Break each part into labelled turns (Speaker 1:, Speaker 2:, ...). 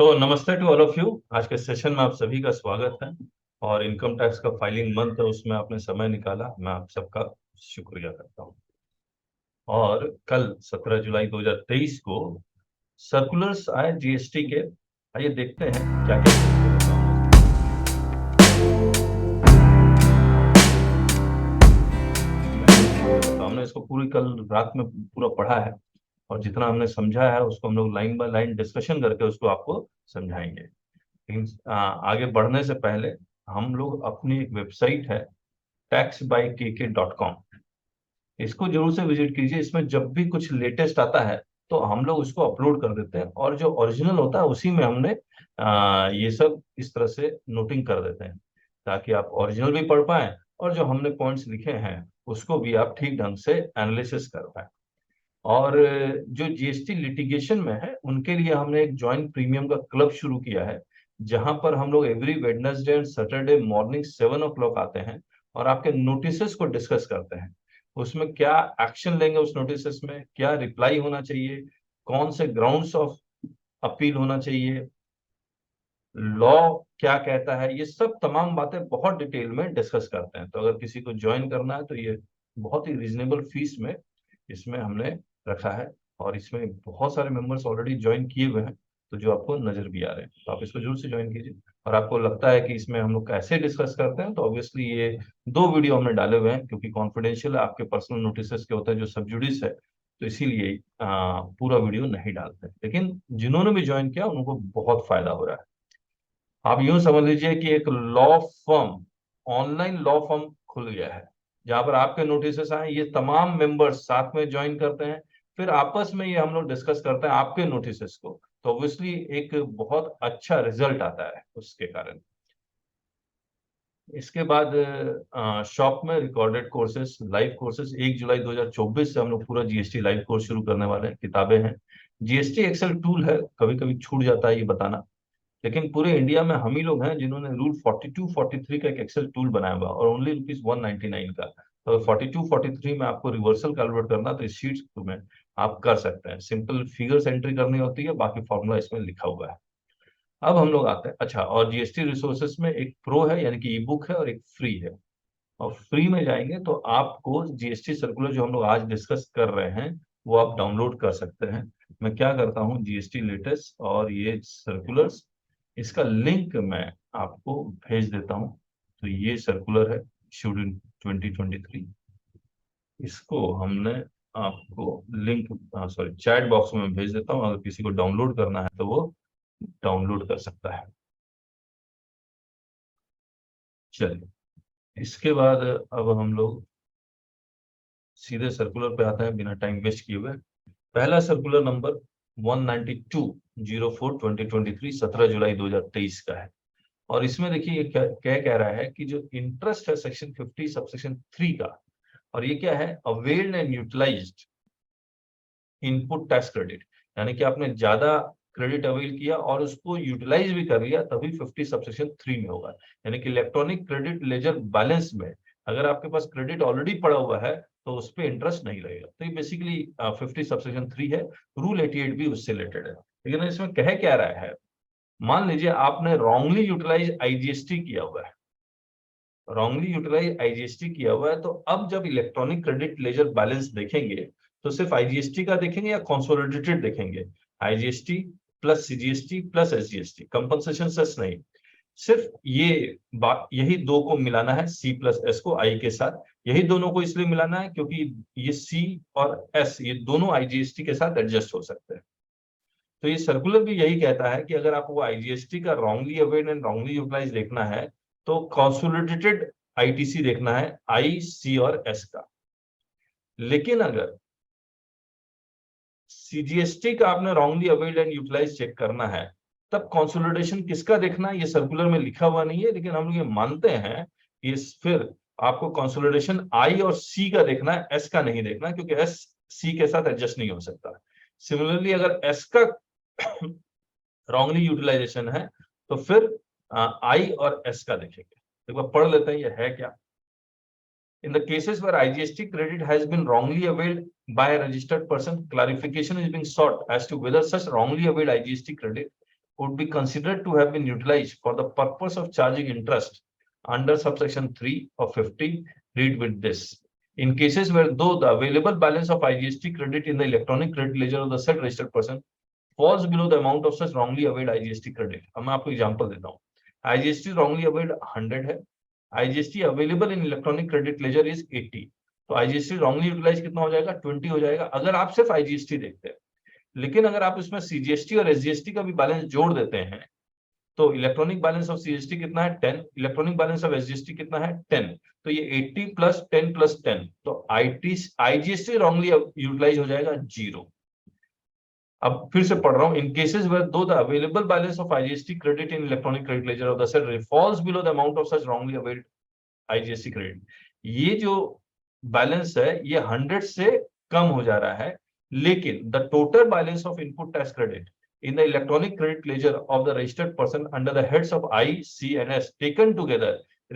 Speaker 1: तो नमस्ते to all of you. आज के सेशन में आप सभी का स्वागत है। और इनकम टैक्स का फाइलिंग मंथ है, उसमें आपने समय निकाला, मैं आप सबका शुक्रिया करता हूँ। और कल 17 जुलाई 2023 को सर्कुलर्स आए जीएसटी के। आइए देखते हैं क्या क्या सर्कुलर हमने इसको पूरी कल रात में पूरा पढ़ा है, और जितना हमने समझा है उसको हम लोग लाइन बाय लाइन डिस्कशन करके उसको आपको समझाएंगे। लेकिन आगे बढ़ने से पहले हम लोग अपनी एक वेबसाइट है taxbykk.com, इसको जरूर से विजिट कीजिए। इसमें जब भी कुछ लेटेस्ट आता है तो हम लोग उसको अपलोड कर देते हैं, और जो ओरिजिनल होता है उसी में हमने ये सब इस तरह से नोटिंग कर देते हैं, ताकि आप ओरिजिनल भी पढ़ पाएं और जो हमने पॉइंट्स लिखे हैं उसको भी आप ठीक ढंग से एनालिसिस कर पाए। और जो जीएसटी लिटिगेशन में है उनके लिए हमने एक जॉइंट प्रीमियम का क्लब शुरू किया है, जहां पर हम लोग every Wednesday and Saturday morning 7 o'clock आते हैं और आपके नोटिसेस को डिस्कस करते हैं। उसमें क्या एक्शन लेंगे, उस नोटिसेस में क्या रिप्लाई होना चाहिए, कौन से ग्राउंड्स ऑफ अपील होना चाहिए, लॉ क्या कहता है, ये सब तमाम बातें बहुत डिटेल में डिस्कस करते हैं। तो अगर किसी को ज्वाइन करना है तो ये बहुत ही रीजनेबल फीस में इसमें हमने रखा है, और इसमें बहुत सारे मेंबर्स ऑलरेडी ज्वाइन किए हुए हैं, तो जो आपको नजर भी आ रहे हैं, तो आप इसको जरूर से ज्वाइन कीजिए। और आपको लगता है कि इसमें हम लोग कैसे डिस्कस करते हैं, तो ऑब्वियसली ये 2 वीडियो हमने डाले हुए हैं, क्योंकि कॉन्फिडेंशियल है, आपके पर्सनल नोटिस के होते हैं जो सब्जुडिस है, तो इसीलिए पूरा वीडियो नहीं डालते। लेकिन जिन्होंने भी ज्वाइन किया उनको बहुत फायदा हो रहा है। आप यूं समझ लीजिए कि एक law firm, online law firm खुल गया है, जहां पर आपके नोटिस आए, ये तमाम मेंबर्स साथ में ज्वाइन करते हैं, फिर आपस में ये हम लोग डिस्कस करते हैं आपके नोटिस को, तो ऑब्वियसली एक बहुत अच्छा रिजल्ट आता है उसके कारण। इसके बाद शॉप में रिकॉर्डेड कोर्सेज, लाइव कोर्सेज 1 जुलाई 2024 से हम लोग पूरा जीएसटी लाइव कोर्स शुरू करने वाले हैं। किताबें हैं, जीएसटी एक्सेल टूल है, कभी कभी छूट जाता है ये बताना, लेकिन पूरे इंडिया में हम ही लोग हैं जिन्होंने रूल 42 43 का एक एक्सेल टूल बनाया हुआ, और ओनली ₹199 का। तो 42 43 में आपको रिवर्सल कैलकुलेट करना, तो इस शीट में आप कर सकते हैं। सिंपल फिगर्स एंट्री करनी होती है, बाकी फॉर्मूला इसमें लिखा हुआ है। अब हम लोग आते हैं, अच्छा, और जीएसटी रिसोर्सेज में एक प्रो है यानी कि ई बुक है, और एक फ्री है। और फ्री में जाएंगे तो आपको जीएसटी सर्कुलर जो हम लोग आज डिस्कस कर रहे हैं वो आप डाउनलोड कर सकते हैं। मैं क्या करता हूँ, जीएसटी लेटेस्ट और ये सर्कुलर्स, इसका लिंक मैं आपको भेज देता हूँ। तो ये सर्कुलर है इशूड इन 2023, इसको हमने आपको लिंक सॉरी चैट बॉक्स में भेज देता हूँ, अगर किसी को डाउनलोड करना है तो वो डाउनलोड कर सकता है। चलिए, इसके बाद अब हम लोग सीधे सर्कुलर पे आते हैं बिना टाइम वेस्ट किए हुए। पहला सर्कुलर नंबर 192/04/2023 17 जुलाई 2023 का है। और इसमें देखिए ये क्या क्या कह रहा है कि जो इंटरेस्ट है सेक्शन 50 सबसेक्शन 3 का, और ये क्या है, availed and utilised input tax credit, यानी कि आपने ज्यादा क्रेडिट अवेल किया और उसको यूटिलाइज भी कर लिया, तभी 50 सबसेक्शन 3 में होगा। यानी कि इलेक्ट्रॉनिक क्रेडिट लेजर बैलेंस में अगर आपके पास क्रेडिट ऑलरेडी पड़ा हुआ है तो उस पर इंटरेस्ट नहीं लगेगा। तो ये बेसिकली 50 सबसेक्शन 3 है। रूल 88 भी उससे रिलेटेड है। लेकिन इसमें कह क्या रहा है, मान लीजिए आपने रॉन्गली यूटिलाइज आईजीएसटी किया हुआ है, रॉन्गली यूटिलाइज आईजीएसटी किया हुआ है, तो अब जब इलेक्ट्रॉनिक क्रेडिट लेजर बैलेंस देखेंगे तो सिर्फ आईजीएसटी का देखेंगे या कंसोलिडेटेड देखेंगे, IGST plus CGST plus SGST, compensation cess नहीं, सिर्फ ये बात, यही दो को मिलाना है, सी प्लस एस को आई के साथ। यही दोनों को इसलिए मिलाना है क्योंकि ये सी और एस ये दोनों आईजीएसटी के साथ एडजस्ट हो सकते हैं। तो ये सर्कुलर भी यही कहता है कि अगर आपको आईजीएसटी का wrongly availed and wrongly utilise देखना है तो कंसोलिडेटेड आईटीसी देखना है, आई सी और एस का। लेकिन अगर सीजीएसटी का आपने wrongly availed and utilise check करना है, तब कंसोलिडेशन किसका देखना है ये सर्कुलर में लिखा हुआ नहीं है, लेकिन हम लोग ये मानते हैं कि फिर आपको कंसोलिडेशन आई और सी का देखना है, एस का नहीं देखना, क्योंकि एस सी के साथ एडजस्ट नहीं हो सकता। सिमिलरली अगर एस का रॉन्गली यूटिलाइजेशन है तो फिर आई और एस का देखेंगे। एक बार पढ़ लेते हैं ये है क्या। In the cases where IGST credit has been wrongly availed by a registered person, clarification is being sought as to whether such wrongly availed IGST credit would be considered to have been utilized for the purpose of charging interest under subsection 3 of 50. Read with this. In cases where though the available balance of IGST credit in the electronic credit ledger of the said registered person falls below the amount of such wrongly availed IGST credit. अब मैं आपको example देता हूँ. IGST wrongly availed 100 है. IGST available in electronic credit ledger is 80. तो IGST wrongly utilized कितना हो जाएगा? 20 हो जाएगा अगर आप सिर्फ IGST देखते हैं. लेकिन अगर आप इसमें CGST और SGST का भी बैलेंस जोड़ देते हैं तो इलेक्ट्रॉनिक बैलेंस ऑफ CGST कितना है? 10. इलेक्ट्रॉनिक बैलेंस ऑफ SGST कितना है? 10. तो ये 80 प्लस 10 प्लस 10 तो IGST रॉन्गली यूटिलाइज हो जाएगा 0. अब फिर से पढ़ रहा हूं. इन केसेस वेयर दो the available balance of IGST credit in electronic credit ledger of the set falls below the amount of such wrongly availed IGST credit. ये जो बैलेंस है ये 100 से कम हो जा रहा है, लेकिन the total balance of input tax credit in the electronic credit ledger of the registered person under the heads of I, C and S taken together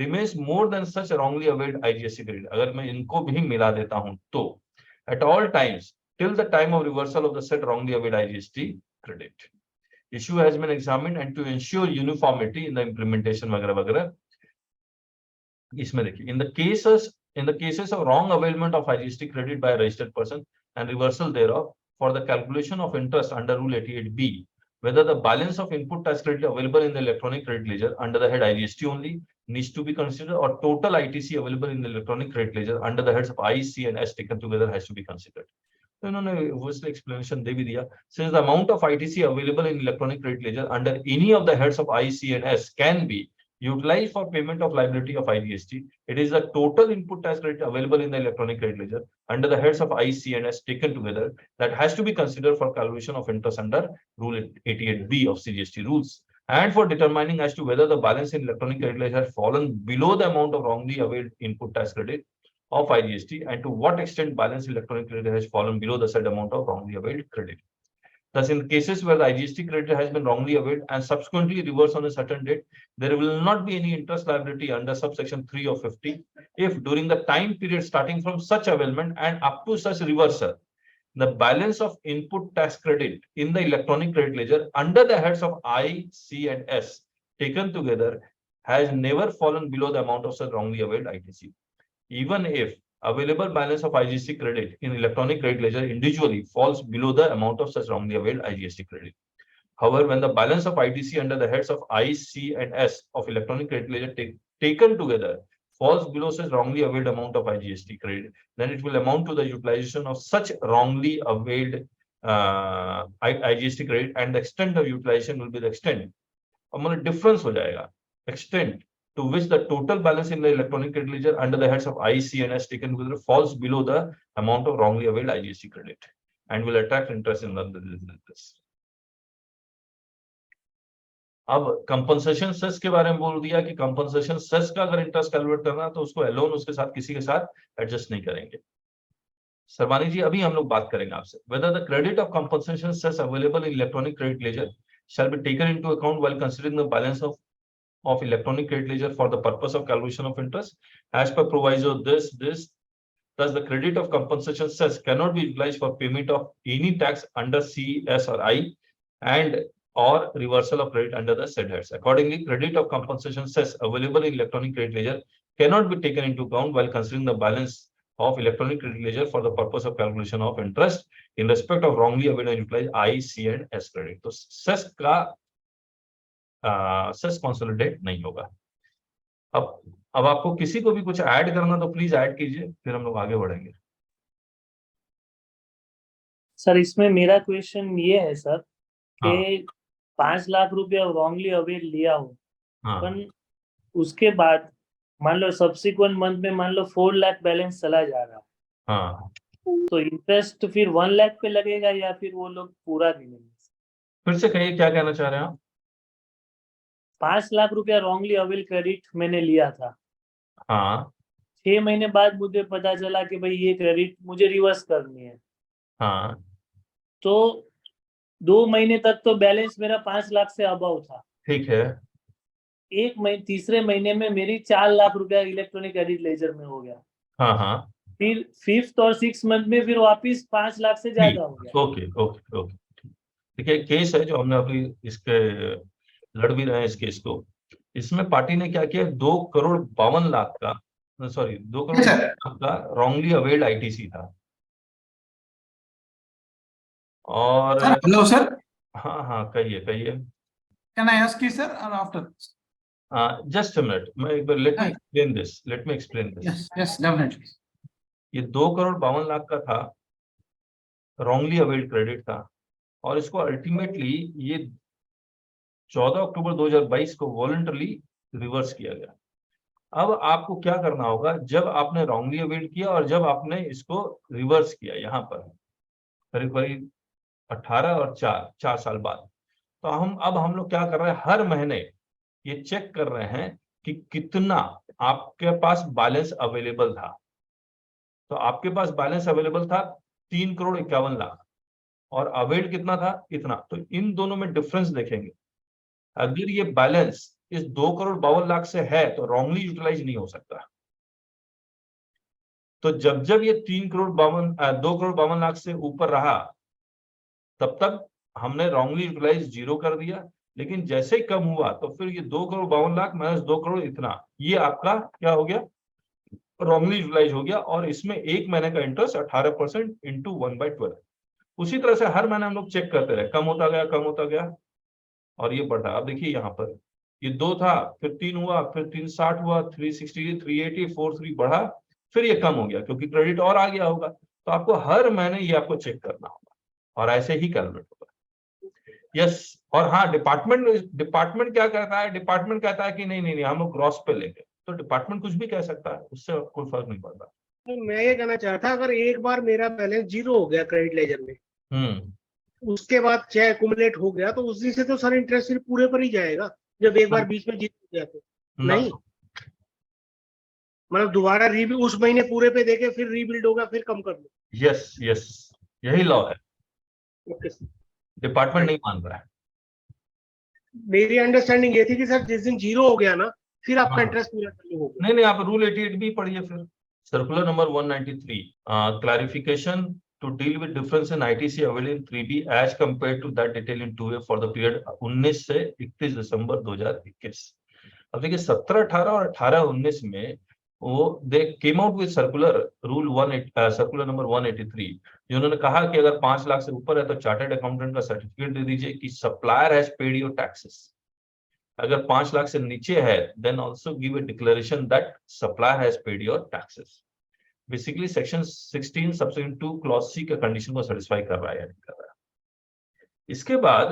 Speaker 1: remains more than such wrongly availed IGST credit. अगर मैं इनको भी मिला देता हूं तो at all times till the time of reversal of the said wrongly availed IGST credit. Issue has been examined and to ensure uniformity in the implementation वगैरह वगैरह. इसमें देखिए in the cases of wrong availment of IGST credit by a registered person and reversal thereof for the calculation of interest under Rule 88B, whether the balance of input tax credit available in the electronic credit ledger under the head IGST only needs to be considered, or total ITC available in the electronic credit ledger under the heads of I, C and S taken together has to be considered. तो इन्होंने obviously explanation दे भी दिया. Since the amount of ITC available in electronic credit ledger under any of the heads of I, C and S can be utilized for payment of liability of IGST, it is the total input tax credit available in the electronic credit ledger under the heads of I, C and S taken together that has to be considered for calculation of interest under Rule 88B of CGST rules, and for determining as to whether the balance in electronic credit ledger has fallen below the amount of wrongly availed input tax credit of IGST, and to what extent balance in electronic credit has fallen below the said amount of wrongly availed credit. Thus, in cases where the IGST credit has been wrongly availed and subsequently reversed on a certain date, there will not be any interest liability under subsection 3 of 50 if during the time period starting from such availment and up to such reversal, the balance of input tax credit in the electronic credit ledger under the heads of I, C and S taken together has never fallen below the amount of such wrongly availed ITC. Even if available balance of IGST credit in electronic credit ledger individually falls below the amount of such wrongly availed IGST credit. However, when the balance of ITC under the heads of I, C and S of electronic credit ledger taken together falls below such wrongly availed amount of IGST credit, then it will amount to the utilization of such wrongly availed IGST credit, and the extent of utilization will be the extent. अब मतलब difference हो जाएगा, extent to which the total balance in the electronic credit ledger under the heads of I, C and S taken together falls below the amount of wrongly availed IGST credit and will attract interest in this. अब compensation cess के बारे में बोल दिया कि compensation cess का अगर interest calculate करना है तो उसको अलोन उसके साथ किसी के साथ एडजस्ट नहीं करेंगे. सरवानी जी अभी हम लोग बात करेंगे आपसे. Whether the credit of compensation cess available in electronic credit ledger shall be taken into account while considering the balance of electronic credit ledger for the purpose of calculation of interest as per proviso this. Thus, the credit of compensation cess cannot be utilized for payment of any tax under C, S or I and or reversal of credit under the said heads. Accordingly, credit of compensation cess available in electronic credit ledger cannot be taken into account while considering the balance of electronic credit ledger for the purpose of calculation of interest in respect of wrongly availed and utilized I, C and S credit. तो cess का cess consolidate नहीं होगा. अब आपको किसी को भी कुछ ऐड करना तो प्लीज ऐड कीजिए, फिर हम लोग आगे बढ़ेंगे.
Speaker 2: सर इसमें मेरा क्वेश्चन ये है सर कि 5 लाख रुपया रॉन्गली अवेल लिया हो, पर उसके बाद मान लो सब्सिक्वेंट मंथ में मान लो 4 लाख बैलेंस चला जा रहा, तो इंटरेस्ट फिर 1 लाख पे लगेगा या फिर वो लोग पूरा देंगे?
Speaker 1: फिर से कहिए क्या कहना चाह रहे हैं आप?
Speaker 2: 5 लाख रुपया रॉन्गली अवेल क्रेडिट मैंने लिया था. 6 महीने बाद मुझे पता चला कि भाई ये क्रेडिट मुझे रिवर्स करनी है. तो 2 महीने तक तो बैलेंस मेरा 5 लाख से अबव था.
Speaker 1: ठीक है.
Speaker 2: तीसरे महीने में मेरी 4 लाख रुपया इलेक्ट्रॉनिक क्रेडिट लेजर में हो गया. फिर 5th और 6th मंथ में फिर वापिस 5 लाख से ज्यादा हो गया.
Speaker 1: ओके. देखिए केस है जो हमने अभी इसके लड़ भी रहे हैं इस केस को। इसमें पार्टी ने क्या किया, 2,52,00,000 का, सॉरी 2 करोड़
Speaker 3: सर।
Speaker 1: लाख का रॉन्गली अवेल्ड आईटीसी था। और
Speaker 3: सर हेलो सर,
Speaker 1: हाँ हाँ कहिए कहिए।
Speaker 3: Can I ask you sir or after?
Speaker 1: Just a minute, मैं एक बार let me explain this.
Speaker 3: Yes yes definitely.
Speaker 1: ये 2,52,00,000 का था, रॉन्गली अवेल्ड क्रेडिट था, और इसको अल्टीमेटली ये 14 अक्टूबर 2022 को वॉलंटरली रिवर्स किया गया। अब आपको क्या करना होगा, जब आपने रॉन्गली अवेल्ड किया और जब आपने इसको रिवर्स किया यहाँ पर करीब करीब 18 और 4 साल बाद, तो हम लोग क्या कर रहे हैं, हर महीने ये चेक कर रहे हैं कि कितना आपके पास बैलेंस अवेलेबल था। तो आपके पास बैलेंस अवेलेबल था 3,51,00,000, और अवेल्ड कितना था, इतना। तो इन दोनों में डिफरेंस देखेंगे। अगर ये बैलेंस इस 2,52,00,000 से है तो रॉन्गली यूटिलाइज नहीं हो सकता। तो जब जब ये 2,52,00,000 से ऊपर रहा, तब तक हमने रॉन्गली यूटिलाइज 0 कर दिया। लेकिन जैसे ही कम हुआ तो फिर ये 2,52,00,000 माइनस 2 करोड़ इतना, ये आपका क्या हो गया, रॉन्गली यूटिलाइज हो गया। और इसमें एक महीने का इंटरेस्ट 18% इंटू 1/12। उसी तरह से हर महीने हम लोग चेक करते रहे, कम होता गया और ये बढ़ा। अब देखिए यहाँ पर ये 2 था, फिर 3 हुआ, फिर 360 हुआ, 360, 380, 43 बढ़ा, फिर ये कम हो गया क्योंकि क्रेडिट और आ गया होगा। तो आपको हर महीने ये आपको चेक करना होगा और ऐसे ही कैलकुलेट होगा। यस। और हाँ, डिपार्टमेंट क्या कहता है, डिपार्टमेंट कहता है कि नहीं नहीं नहीं हम लोग ग्रॉस पे लेंगे, तो डिपार्टमेंट कुछ भी कह सकता है, उससे कोई फर्क नहीं पड़ता।
Speaker 4: तो मैं ये कहना चाह रहा था, अगर एक बार मेरा बैलेंस 0 हो गया क्रेडिट लेजर में, उसके बाद चाहे एक्युमुलेट हो गया, तो उसी से तो सर इंटरेस्ट सिर्फ पूरे पर ही जाएगा। जब एक बार बीच में 0 हो गया तो नहीं, मतलब दोबारा रीबिल्ड उस महीने पूरे पे देके फिर रीबिल्ड होगा, फिर कम कर लो।
Speaker 1: यस यस, यही लॉ है।
Speaker 4: ओके,
Speaker 1: डिपार्टमेंट नहीं मान रहा है।
Speaker 4: मेरी अंडरस्टैंडिंग ये थी कि सर जिस दिन 0 हो गया ना, फिर आपका इंटरेस्ट पूरा चालू हो गया।
Speaker 1: नहीं नहीं, आप रूल 88 भी पढ़िए फिर, circular number 193, clarification to deal with difference in ITC available in 3B as compared to that detail in 2A for the period 19 से 31 दिसंबर 2021। अब देखिए 17, 18 और 18, 19 में वो they came out with circular circular number 183, जिन्होंने कहा कि अगर 5 लाख से ऊपर है तो चार्टर्ड अकाउंटेंट का सर्टिफिकेट दे दीजिए कि supplier has paid your taxes. अगर 5 लाख से नीचे है then also give a declaration that supplier has paid your taxes. Basically section 16 subsection 2 clause C के कंडीशन को सेटिस्फाई कर रहा है या नहीं कर रहा है। इसके बाद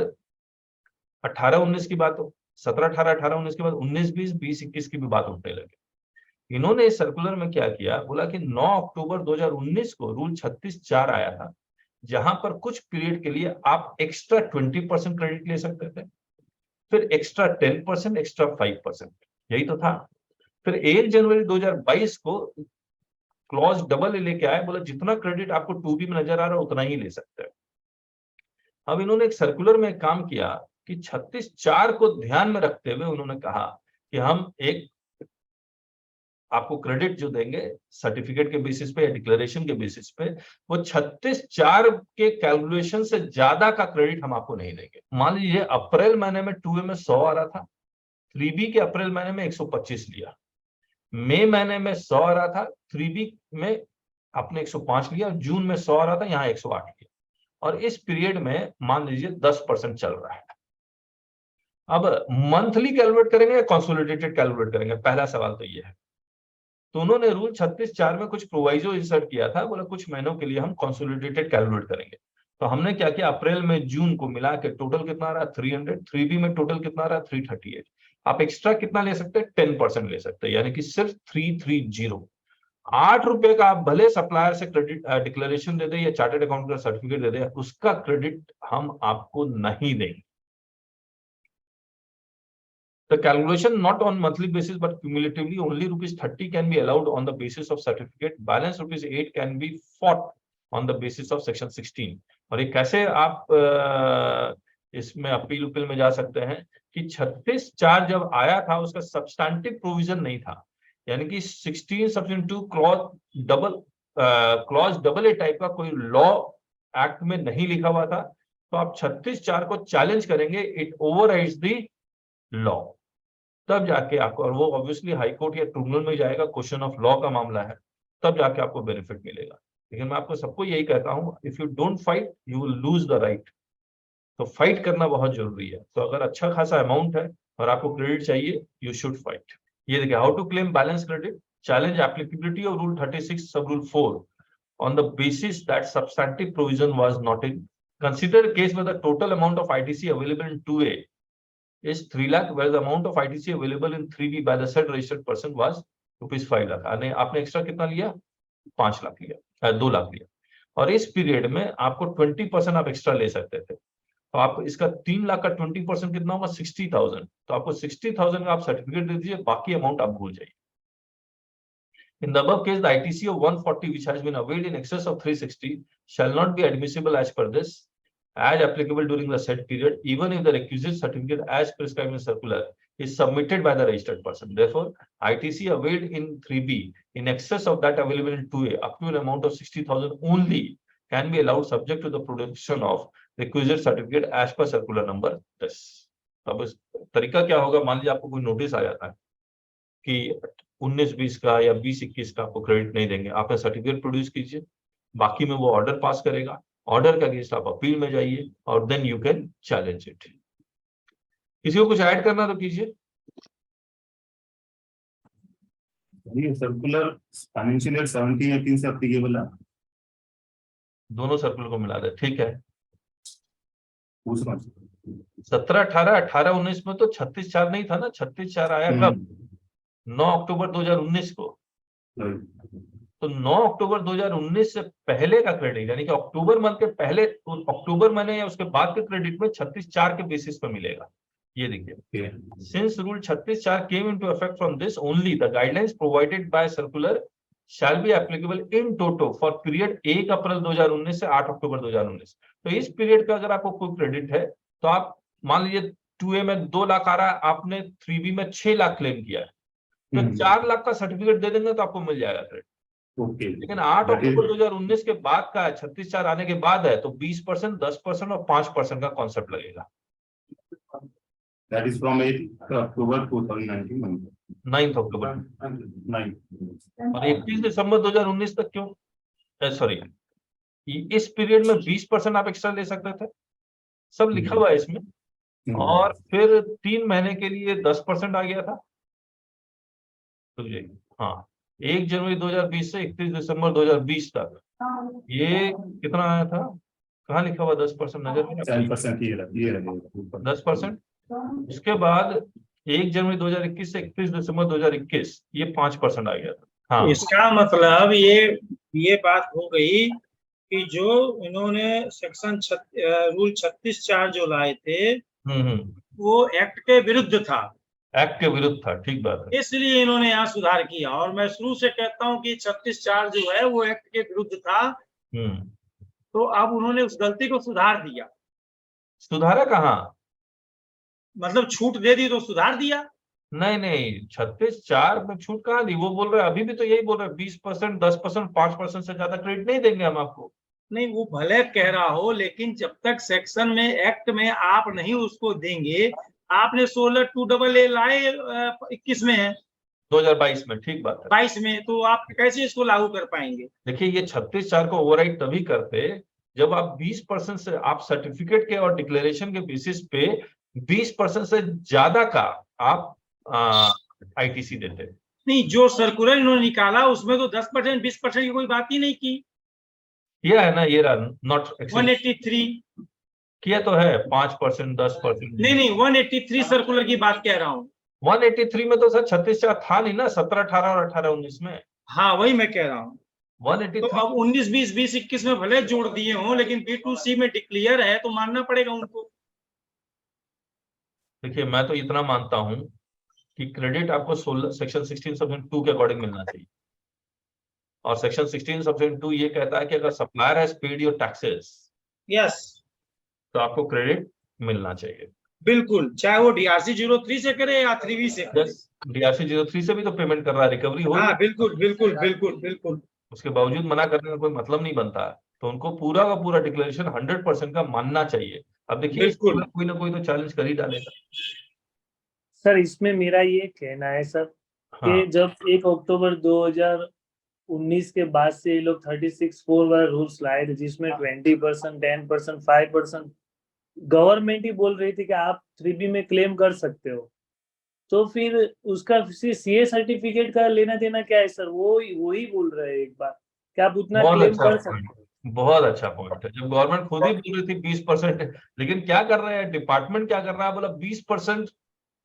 Speaker 1: 18-19 की बात, 17-18, 18-19 के बाद 19-20, 20-21 की भी बात उठने लगी। इन्होंने इस सर्कुलर में क्या किया, बोला कि 9 अक्टूबर 2019 को रूल 36(4) आया था, जहां पर कुछ पीरियड के लिए आप एक्स्ट्रा 20% क्रेडिट ले सकते थे, फिर एक्स्ट्रा 10%, एक्स्ट्रा 5%, यही तो था। फिर 1 जनवरी 2022 को क्लॉज डबल लेके आए, बोला जितना क्रेडिट आपको 2B में नजर आ रहा है उतना ही ले सकते हैं। अब इन्होंने एक सर्कुलर में काम किया कि 36(4) को ध्यान में रखते हुए उन्होंने कहा कि हम एक आपको क्रेडिट जो देंगे सर्टिफिकेट के बेसिस पे या डिक्लेरेशन के बेसिस पे, वो 36(4) के कैलकुलेशन से ज्यादा का क्रेडिट हम आपको नहीं देंगे। मान लीजिए अप्रैल महीने में 2A में 100 आ रहा था, 3B के अप्रैल महीने में 125 लिया, मई महीने में 100 आ रहा था, 3B में आपने 105 लिया, जून में 100 आ रहा था, यहाँ 108 लिया, और इस पीरियड में मान लीजिए 10% चल रहा है। अब मंथली कैलकुलेट करेंगे या कंसोलिडेटेड कैलकुलेट करेंगे, पहला सवाल तो ये है। तो उन्होंने रूल 36(4) में कुछ प्रोवाइजो इंसर्ट किया था, बोला कुछ महीनों के लिए हम कंसोलिडेटेड कैलकुलेट करेंगे। तो हमने क्या किया, अप्रैल में जून को मिला के टोटल कितना आ रहा है 300, 3B में टोटल कितना आ रहा है 338, आप एक्स्ट्रा कितना ले सकते हैं 10% ले सकते हैं, यानी कि सिर्फ 330। 8 रुपए का आप भले सप्लायर से क्रेडिट डिक्लेरेशन दे दे या चार्टर्ड अकाउंट का सर्टिफिकेट दे दे, उसका क्रेडिट हम आपको नहीं देंगे। The calculation not on monthly basis but cumulatively only ₹30 can be allowed on the basis of certificate. Balance ₹8 can be fought on the basis of section 16. और ये कैसे आप इसमें अपील में जा सकते हैं कि 36(4) जब आया था उसका सब्सटैंटिव प्रोविजन नहीं था, यानी कि 16 subsection 2 clause double A type का कोई लॉ एक्ट में नहीं लिखा हुआ था तो आप 36(4) को चैलेंज करेंगे, इट ओवरराइड्स द लॉ, तब जाके आपको, और वो ऑब्वियसली हाई कोर्ट या ट्रिब्यूनल में जाएगा, क्वेश्चन ऑफ लॉ का मामला है, तब जाके आपको बेनिफिट मिलेगा। लेकिन मैं आपको सबको यही कहता हूं, if you don't fight you will lose the right. तो फाइट करना बहुत जरूरी है। तो अगर अच्छा खासा अमाउंट है और आपको क्रेडिट चाहिए, यू शुड फाइट। ये देखिए, how to claim balance credit, challenge applicability of rule 36 sub rule 4 on the basis that substantive provision was not in. Consider a case where the total amount of ITC available in 2A is 3 lakh, where the amount of ITC available in 3B by the said registered person was ₹5 lakh. आपने extra कितना लिया? 5 लाख लिया, 2 लाख लिया, और इस period में आपको 20% आप एक्स्ट्रा ले सकते थे। तो आप इसका 3 लाख का 20% कितना होगा? 60,000। तो आपको 60,000 का आप सर्टिफिकेट दे दीजिए, बाकी अमाउंट आप भूल जाइए। In the above case, the ITC of 140 which has been availed in excess of 360 shall not be admissible as per this, as applicable during the said period, even if the requisite certificate as prescribed in circular is submitted by the registered person. Therefore, ITC availed in 3B in excess of that available in 2A up to an amount of 60,000 only can be allowed subject to the production of requisite certificate as per circular number 10. अब इस तरीका क्या होगा? मान लीजिए आपको कोई notice आ जाता है कि 19-20 का या 20-21 का आपको क्रेडिट नहीं देंगे, आपने सर्टिफिकेट प्रोड्यूस कीजिए, बाकी में वो ऑर्डर पास करेगा, ऑर्डर का अगेंस्ट आप अपील में जाइए और then you can challenge it. किसी को कुछ ऐड करना तो कीजिए।
Speaker 5: ये सर्कुलर फाइनेंशियल ईयर 17-18 से एप्लीकेबल है,
Speaker 1: दोनों सर्कुलर को मिला दे, ठीक है।
Speaker 5: पूछ रहा
Speaker 1: 17, 18, 18, 19 में तो 36(4) नहीं था ना। 36(4) आया कब? 9 अक्टूबर 2019 को। तो 9 अक्टूबर 2019 से पहले का क्रेडिट, यानी कि अक्टूबर मंथ के पहले, अक्टूबर महीने या उसके बाद के क्रेडिट में 36(4) के बेसिस पर मिलेगा। ये देखिए, since rule 36(4) came into effect from this only, the guidelines provided by circular shall be applicable in toto for period 1 अप्रैल 2019 से 8 अक्टूबर 2019। तो इस पीरियड का अगर आपको कोई क्रेडिट है तो आप मान लीजिए 2A में 2 लाख आ रहा है, आपने 3B में 6 लाख क्लेम किया है, तो 4 लाख का सर्टिफिकेट दे देंगे तो आपको मिल जाएगा क्रेडिट। लेकिन 8 अक्टूबर 2019 के बाद का 36(4) आने के बाद है, तो 20%, 10% और 5% का कॉन्सेप्ट लगेगा।
Speaker 5: That is from 8 October 2019.
Speaker 1: 9 अक्टूबर
Speaker 5: 9.
Speaker 1: और 31 दिसंबर 2019 तक क्यों? सॉरी, इस पीरियड में 20% आप एक्स्ट्रा ले सकते थे, सब लिखा हुआ है इसमें। और फिर 3 महीने के लिए 10% आ गया था। तो हाँ, 1 जनवरी 2020 से 31 दिसंबर 2020 तक ये कितना आया था? कहाँ लिखा हुआ 10%? नजर में 10%। उसके बाद 1 जनवरी 2021 से 31 दिसंबर 2021 ये 5% आ गया था। हाँ,
Speaker 6: इसका मतलब ये बात हो गई कि जो इन्होंने सेक्शन रूल 36(4) जो लाए थे वो एक्ट के विरुद्ध था।
Speaker 1: एक्ट के विरुद्ध था, ठीक बात है।
Speaker 6: इसलिए इन्होंने यहाँ सुधार किया, और मैं शुरू से कहता हूँ कि 36(4) जो है वो एक्ट के विरुद्ध था। तो अब उन्होंने उस गलती को सुधार दिया।
Speaker 1: सुधारा कहाँ?
Speaker 6: मतलब छूट दे दी तो सुधार दिया?
Speaker 1: नहीं, 36(4) में छूट कहाँ दी? वो बोल रहे हैं, अभी भी तो यही बोल रहे हैं, 20%, 10%, 5% से ज्यादा क्रेडिट नहीं देंगे हम आपको।
Speaker 6: नहीं, वो भले कह रहा हो, लेकिन जब तक सेक्शन में, एक्ट में आप नहीं उसको देंगे। आपने 16(2AA) लाए 21 में है,
Speaker 1: 2022 में, ठीक बात है,
Speaker 6: 22 में, तो आप कैसे इसको लागू कर पाएंगे?
Speaker 1: देखिए, ये 36(4) को ओवरराइड तभी करते जब आप 20% से, आप सर्टिफिकेट के और डिक्लेरेशन के बेसिस पे 20% से ज्यादा का आप ITC देते।
Speaker 6: नहीं, जो सर्कुलर इन्होंने निकाला उसमें तो 10%, 20% की कोई बात ही नहीं की।
Speaker 1: किया है ना, ये नॉट
Speaker 6: 183
Speaker 1: किया तो है, 5%, 10%।
Speaker 6: नहीं, 183 सर्कुलर की बात कह रहा हूँ।
Speaker 1: 183 में तो सर 36(4) था नहीं ना, 17, 18 और 18, 19 में।
Speaker 6: हाँ, वही मैं कह रहा हूँ।
Speaker 1: 183
Speaker 6: तो अब 19, 20, 20, 21 में भले जोड़ दिए हों, लेकिन B2C में डिक्लेयर है तो मानना पड़ेगा उनको।
Speaker 1: देखिए, मैं तो इतना मानता हूं कि क्रेडिट आपको सेक्शन 16 सब 2 के अकॉर्डिंग मिलना चाहिए। और सेक्शन 16 सब 2 ये कहता है कि अगर supplier has paid your taxes,
Speaker 6: yes, तो
Speaker 1: आपको क्रेडिट मिलना चाहिए।
Speaker 6: बिल्कुल, चाहे वो DRC 03 से करे या 3B से करे।
Speaker 1: DRC 03 से भी तो पेमेंट कर रहा है, रिकवरी हो।
Speaker 6: हाँ, बिल्कुल।
Speaker 1: उसके बावजूद मना करने का कोई मतलब नहीं बनता है। तो उनको पूरा का पूरा डिक्लेरेशन 100% का मानना चाहिए। अब देखिए
Speaker 6: बिल्कुल।
Speaker 1: कोई ना कोई तो चैलेंज कर ही डालेगा।
Speaker 2: सर इसमें मेरा ये कहना है सर कि जब 1 अक्टूबर 2019 के बाद से ये लोग 36(4) वाला रूल्स लाए थे, जिसमें 20%, 10%, 5% गवर्नमेंट ही बोल रही थी कि आप 3B में क्लेम कर सकते हो, तो फिर उसका सीए सर्टिफिकेट का लेना देना क्या है सर? वो ही बोल रहे हैं एक बार कि आप उतना क्लेम कर सकते हो।
Speaker 1: बहुत अच्छा पॉइंट है। जब गवर्नमेंट खुद ही बोल रही थी 20%, लेकिन क्या कर रहे हैं डिपार्टमेंट, क्या कर रहा है, बोला 20%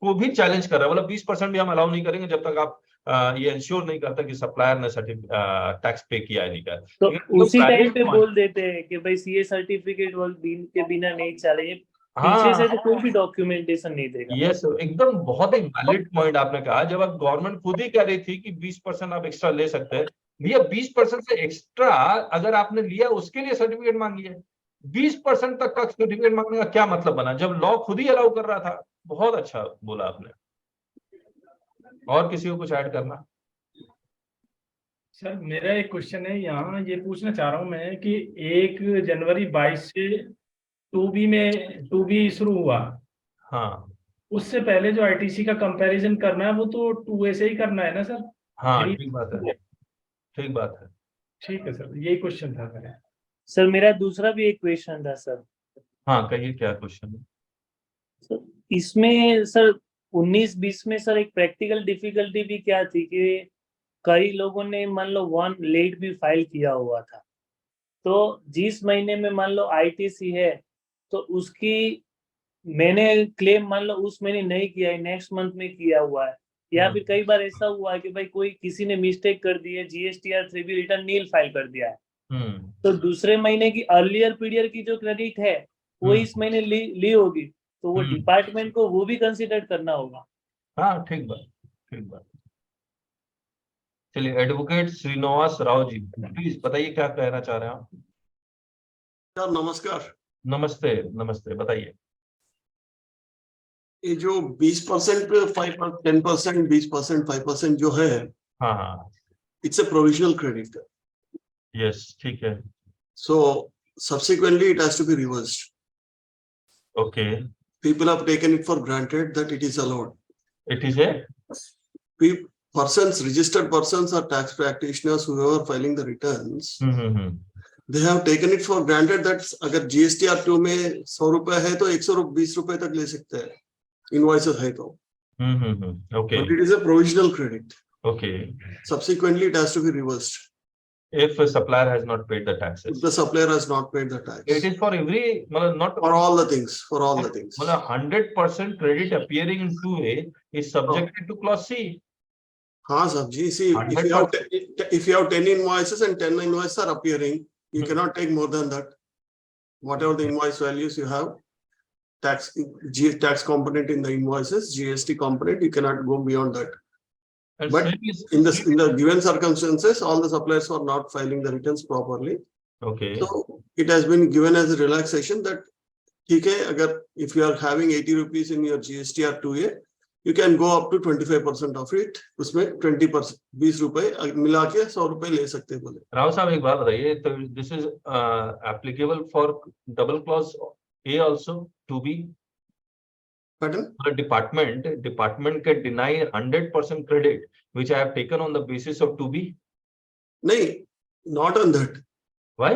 Speaker 1: को भी चैलेंज कर रहा है, बोला 20% भी हम अलाउ नहीं करेंगे जब तक आप ये इंश्योर नहीं करता कि सप्लायर ने टैक्स पे किया है नहीं किया।
Speaker 2: तो उसी टाइम पे बोल देते हैं कि भाई सीए सर्टिफिकेट के बिना नहीं चले, पीछे से तो कोई भी डॉक्यूमेंटेशन नहीं देगा।
Speaker 1: यस, एकदम बहुत ही वैलिड पॉइंट आपने कहा। जब आप गवर्नमेंट खुद ही कह रही थी कि 20% आप एक्स्ट्रा ले सकते हैं, भैया 20% से एक्स्ट्रा अगर आपने लिया उसके लिए सर्टिफिकेट मांगिए। 20% तक का सर्टिफिकेट मांगने का क्या मतलब बना जब लॉ खुद ही अलाउ कर रहा था? बहुत अच्छा बोला आपने। और किसी को कुछ ऐड करना?
Speaker 5: सर मेरा एक क्वेश्चन है, यहाँ ये पूछना चाह रहा हूँ मैं कि 1 जनवरी 22 से 2B शुरू हुआ। हाँ, उससे पहले जो आईटीसी का कंपैरिजन करना है वो तो 2A से ही करना है ना सर?
Speaker 1: हाँ ठीक बात है, ठीक बात है।
Speaker 5: ठीक है सर, यही क्वेश्चन था मेरा।
Speaker 2: सर मेरा दूसरा भी एक क्वेश्चन था सर।
Speaker 1: हाँ कहिए, क्या क्वेश्चन है?
Speaker 2: सर इसमें सर 19-20 में सर एक प्रैक्टिकल डिफिकल्टी भी क्या थी कि कई लोगों ने मान लो 1 लेट भी फाइल किया हुआ था, तो जिस महीने में मान लो आईटीसी है तो उसकी मैंने क्लेम मान लो उस महीने नहीं किया है, नेक्स्ट मंथ में किया हुआ है, या फिर कई बार ऐसा हुआ है कि भाई कोई किसी ने मिस्टेक कर दी है, जीएसटीआर 3B रिटर्न नील फाइल कर दिया है, तो दूसरे महीने की अर्लियर पीरियड की जो क्रेडिट है वो इस महीने ली होगी, तो वो डिपार्टमेंट को वो भी कंसीडर करना होगा।
Speaker 1: हाँ ठीक बात, ठीक बात। चलिए, एडवोकेट श्रीनिवास राव जी, प्लीज बताइए क्या कहना चाह रहे हैं आप?
Speaker 7: सर नमस्कार।
Speaker 1: नमस्ते, नमस्ते, बताइए।
Speaker 7: ये जो 20% पे 10%, 20%, 5% जो है,
Speaker 1: हाँ हाँ,
Speaker 7: it's a provisional credit.
Speaker 1: Yes, ठीक है।
Speaker 7: So subsequently it has to be reversed.
Speaker 1: Okay.
Speaker 7: People have taken it for granted that it is allowed.
Speaker 1: It is a
Speaker 7: persons, registered persons or tax practitioners, whoever filing the returns, they have taken it for granted that अगर GSTR 2 में 100 रुपए है तो 120 रुपए तक ले सकते हैं, invoices है तो।
Speaker 1: Okay.
Speaker 7: But it is a provisional credit.
Speaker 1: Okay.
Speaker 7: Subsequently it has to be reversed.
Speaker 1: If a supplier has not paid the taxes.
Speaker 7: If the supplier has not paid the tax.
Speaker 1: It is for every, not
Speaker 7: for all the things, for all the things.
Speaker 1: 100% credit appearing in 2A is subjected to clause C.
Speaker 7: हाँ sir, ji, see, if you have 10 invoices and 10 invoices are appearing, you cannot take more than that. Whatever the invoice values you have, tax component in the invoices, GST component, you cannot go beyond that.
Speaker 1: And
Speaker 7: but in the given circumstances, all the suppliers are not filing the returns properly.
Speaker 1: Okay.
Speaker 7: So it has been given as a relaxation that, ठीक है, अगर if you are having 80 rupees in your GSTR 2A, you can go up to 25% of it. उसमें 20%, 20 रुपए मिला के 100 रुपए ले सकते बोले।
Speaker 1: राव साहब एक बात बताइए, तो this is applicable for double clause A also 2B? Department can deny 100% credit which I have taken on the basis of 2B?
Speaker 7: नहीं, not on that.
Speaker 1: Why?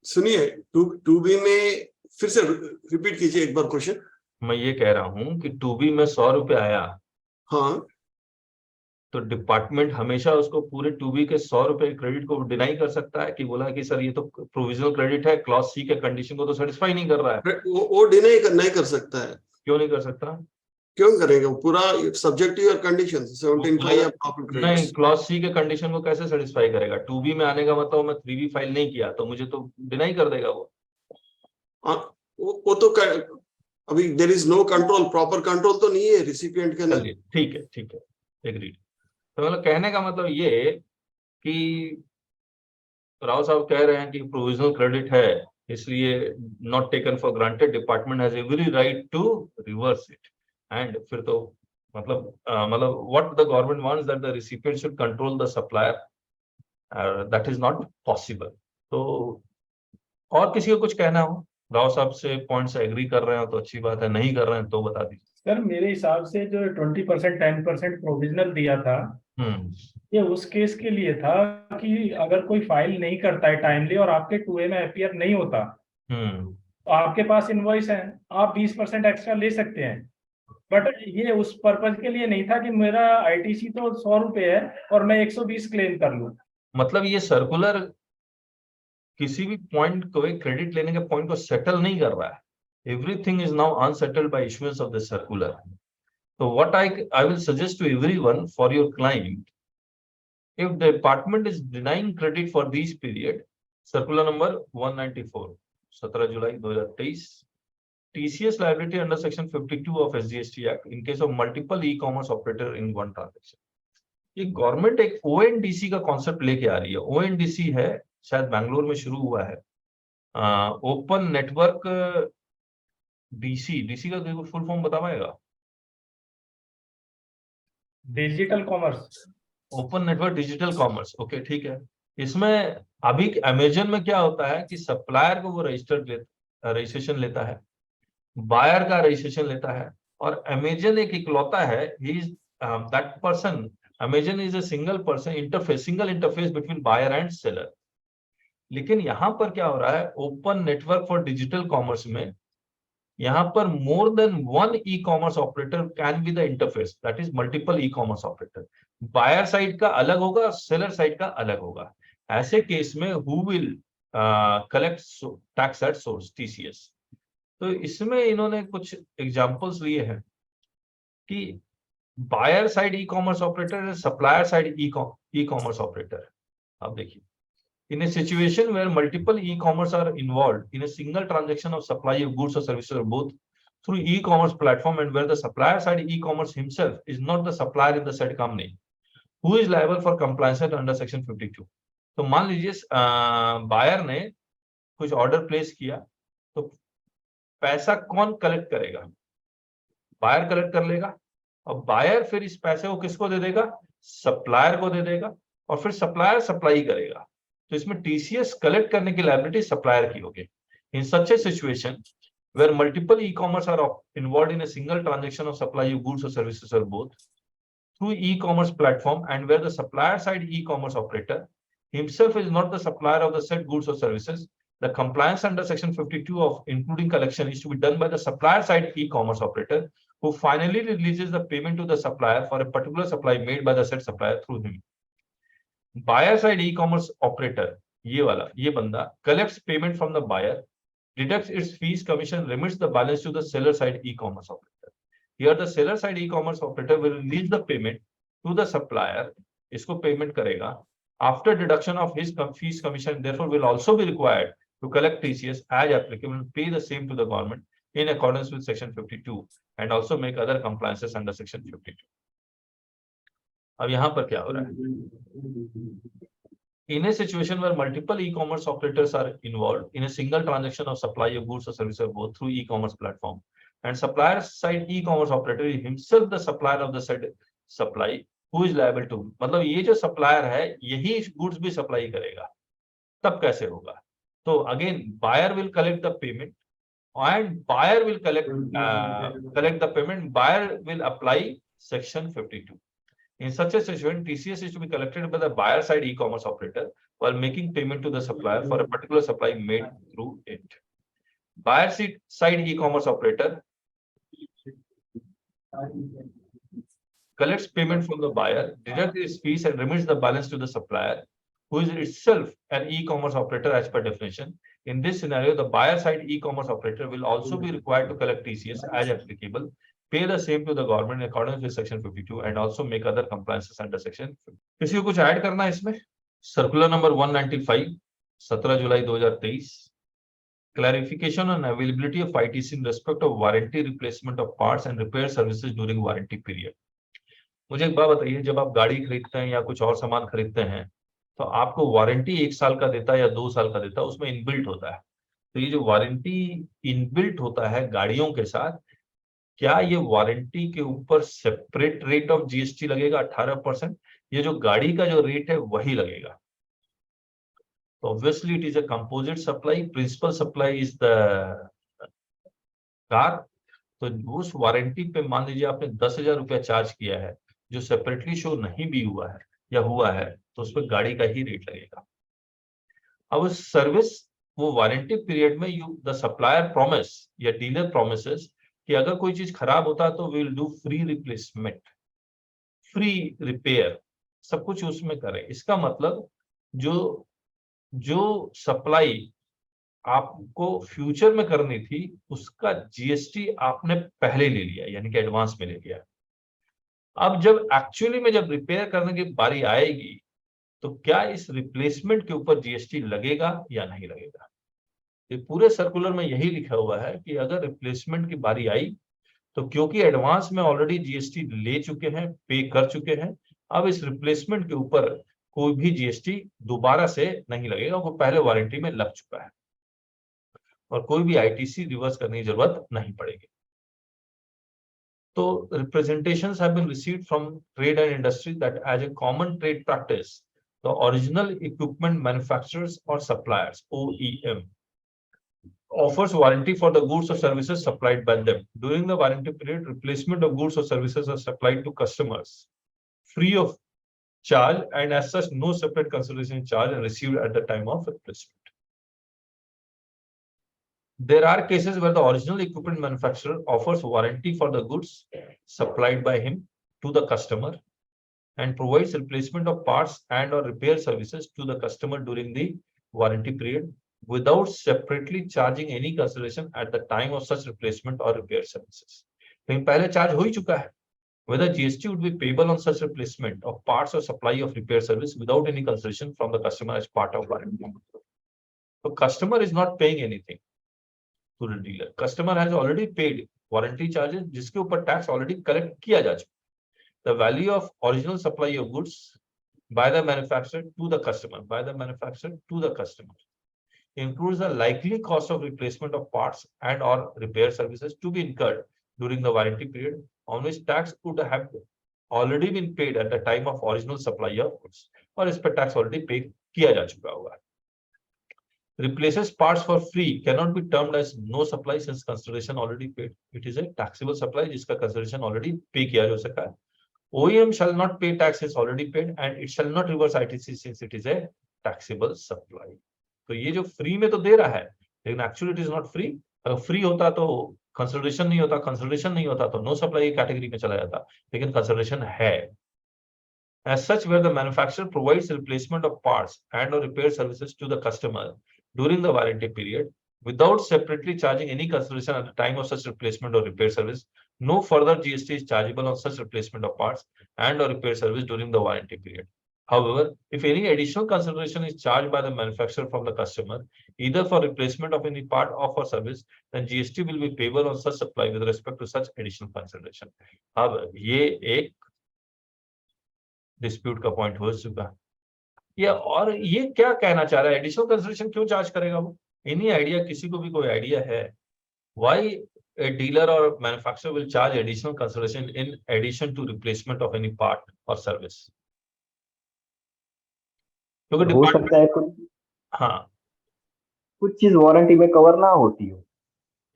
Speaker 7: सुनिए, 2B में फिर से रिपीट कीजिए एक बार क्वेश्चन।
Speaker 1: मैं ये कह रहा हूँ कि 2B में 100 रुपए आया,
Speaker 7: हाँ,
Speaker 1: तो डिपार्टमेंट हमेशा उसको पूरे 2B के 100 रुपए क्रेडिट को डिनाई कर सकता है कि बोला कि सर ये तो प्रोविजनल क्रेडिट है, क्लॉज सी के कंडीशन को तो सेटिस्फाई नहीं कर रहा है।
Speaker 7: वो डिनाई नहीं कर सकता है।
Speaker 1: क्यों नहीं कर सकता?
Speaker 7: क्यों करेगा? पूरा सब्जेक्ट टू योर कंडीशंस 17(5) या प्रॉफिट क्रेडिट।
Speaker 1: नहीं, क्लॉज सी के कंडीशन को कैसे सेटिस्फाई करेगा? 2B में आने का मतलब मैं 3B फाइल नहीं किया तो मुझे तो डिनाई कर देगा वो।
Speaker 7: वो तो अभी there is no control, proper control तो नहीं है रिसिपिएंट के लिए।
Speaker 1: ठीक है, ठीक है, एग्रीड। तो मतलब कहने का मतलब ये कि राव साहब कह रहे हैं कि प्रोविजनल क्रेडिट है, इसलिए not taken for granted, department has every right to reverse it. And फिर तो मतलब what the government wants that the recipient should control the supplier, that is not possible. तो और किसी को कुछ कहना हो? राव साहब से पॉइंट से एग्री कर रहे हो तो अच्छी बात है, नहीं कर रहे हैं तो बता दीजिए।
Speaker 5: सर मेरे हिसाब से जो 20% 10% प्रोविजनल दिया था, ये उस केस के लिए था कि अगर कोई फाइल नहीं करता है टाइमली और आपके 2A में अपीयर नहीं होता, तो आपके पास इनवॉइस है, आप 20% एक्स्ट्रा ले सकते हैं। बट ये उस पर्पज के लिए नहीं था कि मेरा आईटीसी तो 100 रुपए है और मैं 120 क्लेम कर लूं।
Speaker 1: मतलब ये सर्कुलर किसी भी पॉइंट को, एक क्रेडिट लेने के पॉइंट को सेटल नहीं कर रहा है। Everything is now unsettled by issuance of this circular. So what I will suggest to everyone, for your client, if the department is denying credit for this period, circular number 194, 17 July 2023, TCS liability under section 52 of SGST Act in case of multiple e-commerce operator in one transaction. ये government एक ONDC का concept लेके आ रही है। ONDC है, शायद बैंगलोर में शुरू हुआ है, ओपन नेटवर्क डीसी का फुल फॉर्म बता पाएगा?
Speaker 5: Digital commerce,
Speaker 1: open network digital commerce. Okay, ठीक है। इसमें अभी अमेजन में क्या होता है कि सप्लायर को वो रजिस्ट्रेशन लेता है, बायर का रजिस्ट्रेशन लेता है, और अमेजन एक इकलौता है, he is that person, Amazon is a single person interface, single interface between buyer and seller. लेकिन यहाँ पर क्या हो रहा है, open network for digital commerce में यहाँ पर more than one e commerce operator can be the interface, that is multiple e commerce operator. Buyer side का अलग होगा, सेलर साइड का अलग होगा। ऐसे केस में who will collect tax at source? TCS। तो इसमें इन्होंने कुछ एग्जांपल्स लिए हैं कि buyer side e commerce operator, supplier side e commerce operator. अब देखिए, in a situation where multiple e-commerce are involved in a single transaction of supply of goods or services or both through e-commerce platform, and where the supplier side e-commerce himself is not the supplier in the said company, who is liable for compliance under section 52? तो मान लीजिए buyer ने कुछ order place किया, तो पैसा कौन collect करेगा? बायर कलेक्ट कर लेगा, और बायर फिर इस पैसे को किसको दे देगा? सप्लायर को दे देगा, और फिर सप्लायर सप्लाई करेगा। तो इसमें TCS कलेक्ट करने की लायबिलिटी सप्लायर की होगी। In such a situation where multiple e-commerce are involved in a single transaction of supply of goods or services or both through e-commerce platform, and where the supplier side e-commerce operator himself is not the supplier of the said goods or services, the compliance under section 52 of including collection is to be done by the supplier side e-commerce operator, who finally releases the payment to the supplier for a particular supply made by the said supplier through him. Buyer side e-commerce operator, ये बंदा collects payment from the buyer, deducts its fees, commission, remits the balance to the seller side e-commerce operator. Here the seller side e-commerce operator will release the payment to the supplier, इसको payment करेगा, after deduction of his fees, commission, therefore will also be required to collect TCS as applicable and pay the same to the government in accordance with section 52, and also make other compliances under section 52. अब यहाँ पर क्या हो रहा है? In a situation where multiple e-commerce operators are involved in a single transaction of supply of goods or services both through e-commerce platform, and supplier side e-commerce operator is himself the supplier of the said supply, who is liable to, मतलब ये जो supplier है यही goods भी supply करेगा, तब कैसे होगा? तो again buyer will collect the payment, and buyer will collect the payment, buyer will apply section 52. In such a situation, TCS is to be collected by the buyer side e-commerce operator while making payment to the supplier for a particular supply made through it. Buyer side e-commerce operator collects payment from the buyer, deducts his fees and remits the balance to the supplier, who is itself an e-commerce operator as per definition. In this scenario, the buyer side e-commerce operator will also be required to collect TCS as applicable, pay the same to the government in accordance with section 52, and also make other compliances under section 50. किसी को कुछ add करना है इसमें? Circular number 195, 17 July 2023, clarification on availability of ITC in respect of warranty replacement of parts and repair services during warranty period. मुझे एक बात बताइए, जब आप गाड़ी खरीदते हैं या कुछ और सामान खरीदते हैं तो आपको वारंटी 1 साल का देता है या 2 साल का देता है, उसमें इनबिल्ट होता है। तो ये जो वारंटी इनबिल्ट होता है गाड़ियों के साथ, क्या ये वारंटी के ऊपर सेपरेट रेट ऑफ GST लगेगा 18%? ये जो गाड़ी का जो रेट है वही लगेगा। तो obviously it is a composite supply, principal supply is the car. तो उस वारंटी पे मान लीजिए आपने 10,000 रुपया चार्ज किया है, जो सेपरेटली शो नहीं भी हुआ है या हुआ है, तो उस पर गाड़ी का ही रेट लगेगा। अब सर्विस, वो वारंटी पीरियड में द सप्लायर प्रॉमिस या डीलर प्रोमिसेस कि अगर कोई चीज खराब होता है तो we will do free replacement, free repair, सब कुछ उसमें करें। इसका मतलब जो सप्लाई आपको फ्यूचर में करनी थी उसका जीएसटी आपने पहले ले लिया, यानी कि एडवांस में ले लिया। अब जब एक्चुअली में जब रिपेयर करने की बारी आएगी तो क्या इस रिप्लेसमेंट के ऊपर जीएसटी लगेगा या नहीं लगेगा? ये पूरे सर्कुलर में यही लिखा हुआ है कि अगर रिप्लेसमेंट की बारी आई तो क्योंकि एडवांस में ऑलरेडी जीएसटी ले चुके हैं, पे कर चुके हैं, अब इस रिप्लेसमेंट के ऊपर कोई भी जीएसटी दोबारा से नहीं लगेगा, वो पहले वारंटी में लग चुका है और कोई भी आईटीसी रिवर्स करने की जरूरत नहीं पड़ेगी। तो representations have been received from trade and industry that as a common trade practice, the original equipment manufacturers or suppliers, OEM, offers warranty for the goods or services supplied by them. During the warranty period, replacement of goods or services are supplied to customers free of charge, and as such, no separate consideration charge and received at the time of replacement. There are cases where the original equipment manufacturer offers warranty for the goods supplied by him to the customer and provides replacement of parts and or repair services to the customer during the warranty period without separately charging any consideration at the time of such replacement or repair services. लेकिन पहले charge हो ही चुका है. Whether GST would be payable on such replacement of parts or supply of repair service without any consideration from the customer as part of warranty. So customer is not paying anything to the dealer. Customer has already paid warranty charges, जिसके ऊपर tax already collect किया जा चुका. The value of original supply of goods by the manufacturer to the customer, includes the likely cost of replacement of parts and or repair services to be incurred during the warranty period, on which tax would have already been paid at the time of original supply of goods, और इस पर tax already pay किया जा चुका हुआ है. Replaces parts for free cannot be termed as no supply since consideration already paid. It is a taxable supply जिसका consideration already pay किया जा सका है. OEM shall not pay tax since already paid, and it shall not reverse ITC since it is a taxable supply. तो ये जो free में तो दे रहा है, लेकिन actually it is not free. अगर फ्री होता तो कंसिडरेशन नहीं होता, कंसिडरेशन नहीं होता तो नो सप्लाई कैटेगरी में चला जाता, लेकिन कंसिडरेशन है. As such, where the manufacturer provides replacement of parts and or repair services to the customer during the warranty period without separately charging any consideration at the time of such replacement or repair service, no further GST is chargeable on such replacement of parts and or repair service during the warranty period. However, if any additional consideration is charged by the manufacturer from the customer, either for replacement of any part of or service, then GST will be payable on such supply with respect to such additional consideration. अब ये एक dispute का point हो चुका है. और ये क्या कहना चाह रहा है, एडिशनल कंसिडरेशन क्यों चार्ज करेगा वो? एनी आइडिया, किसी को भी कोई आइडिया है why a dealer or manufacturer will charge additional consideration in addition to replacement of any part or service? क्योंकि
Speaker 8: हो सकता है कुछ चीज वारंटी में कवर ना होती हो.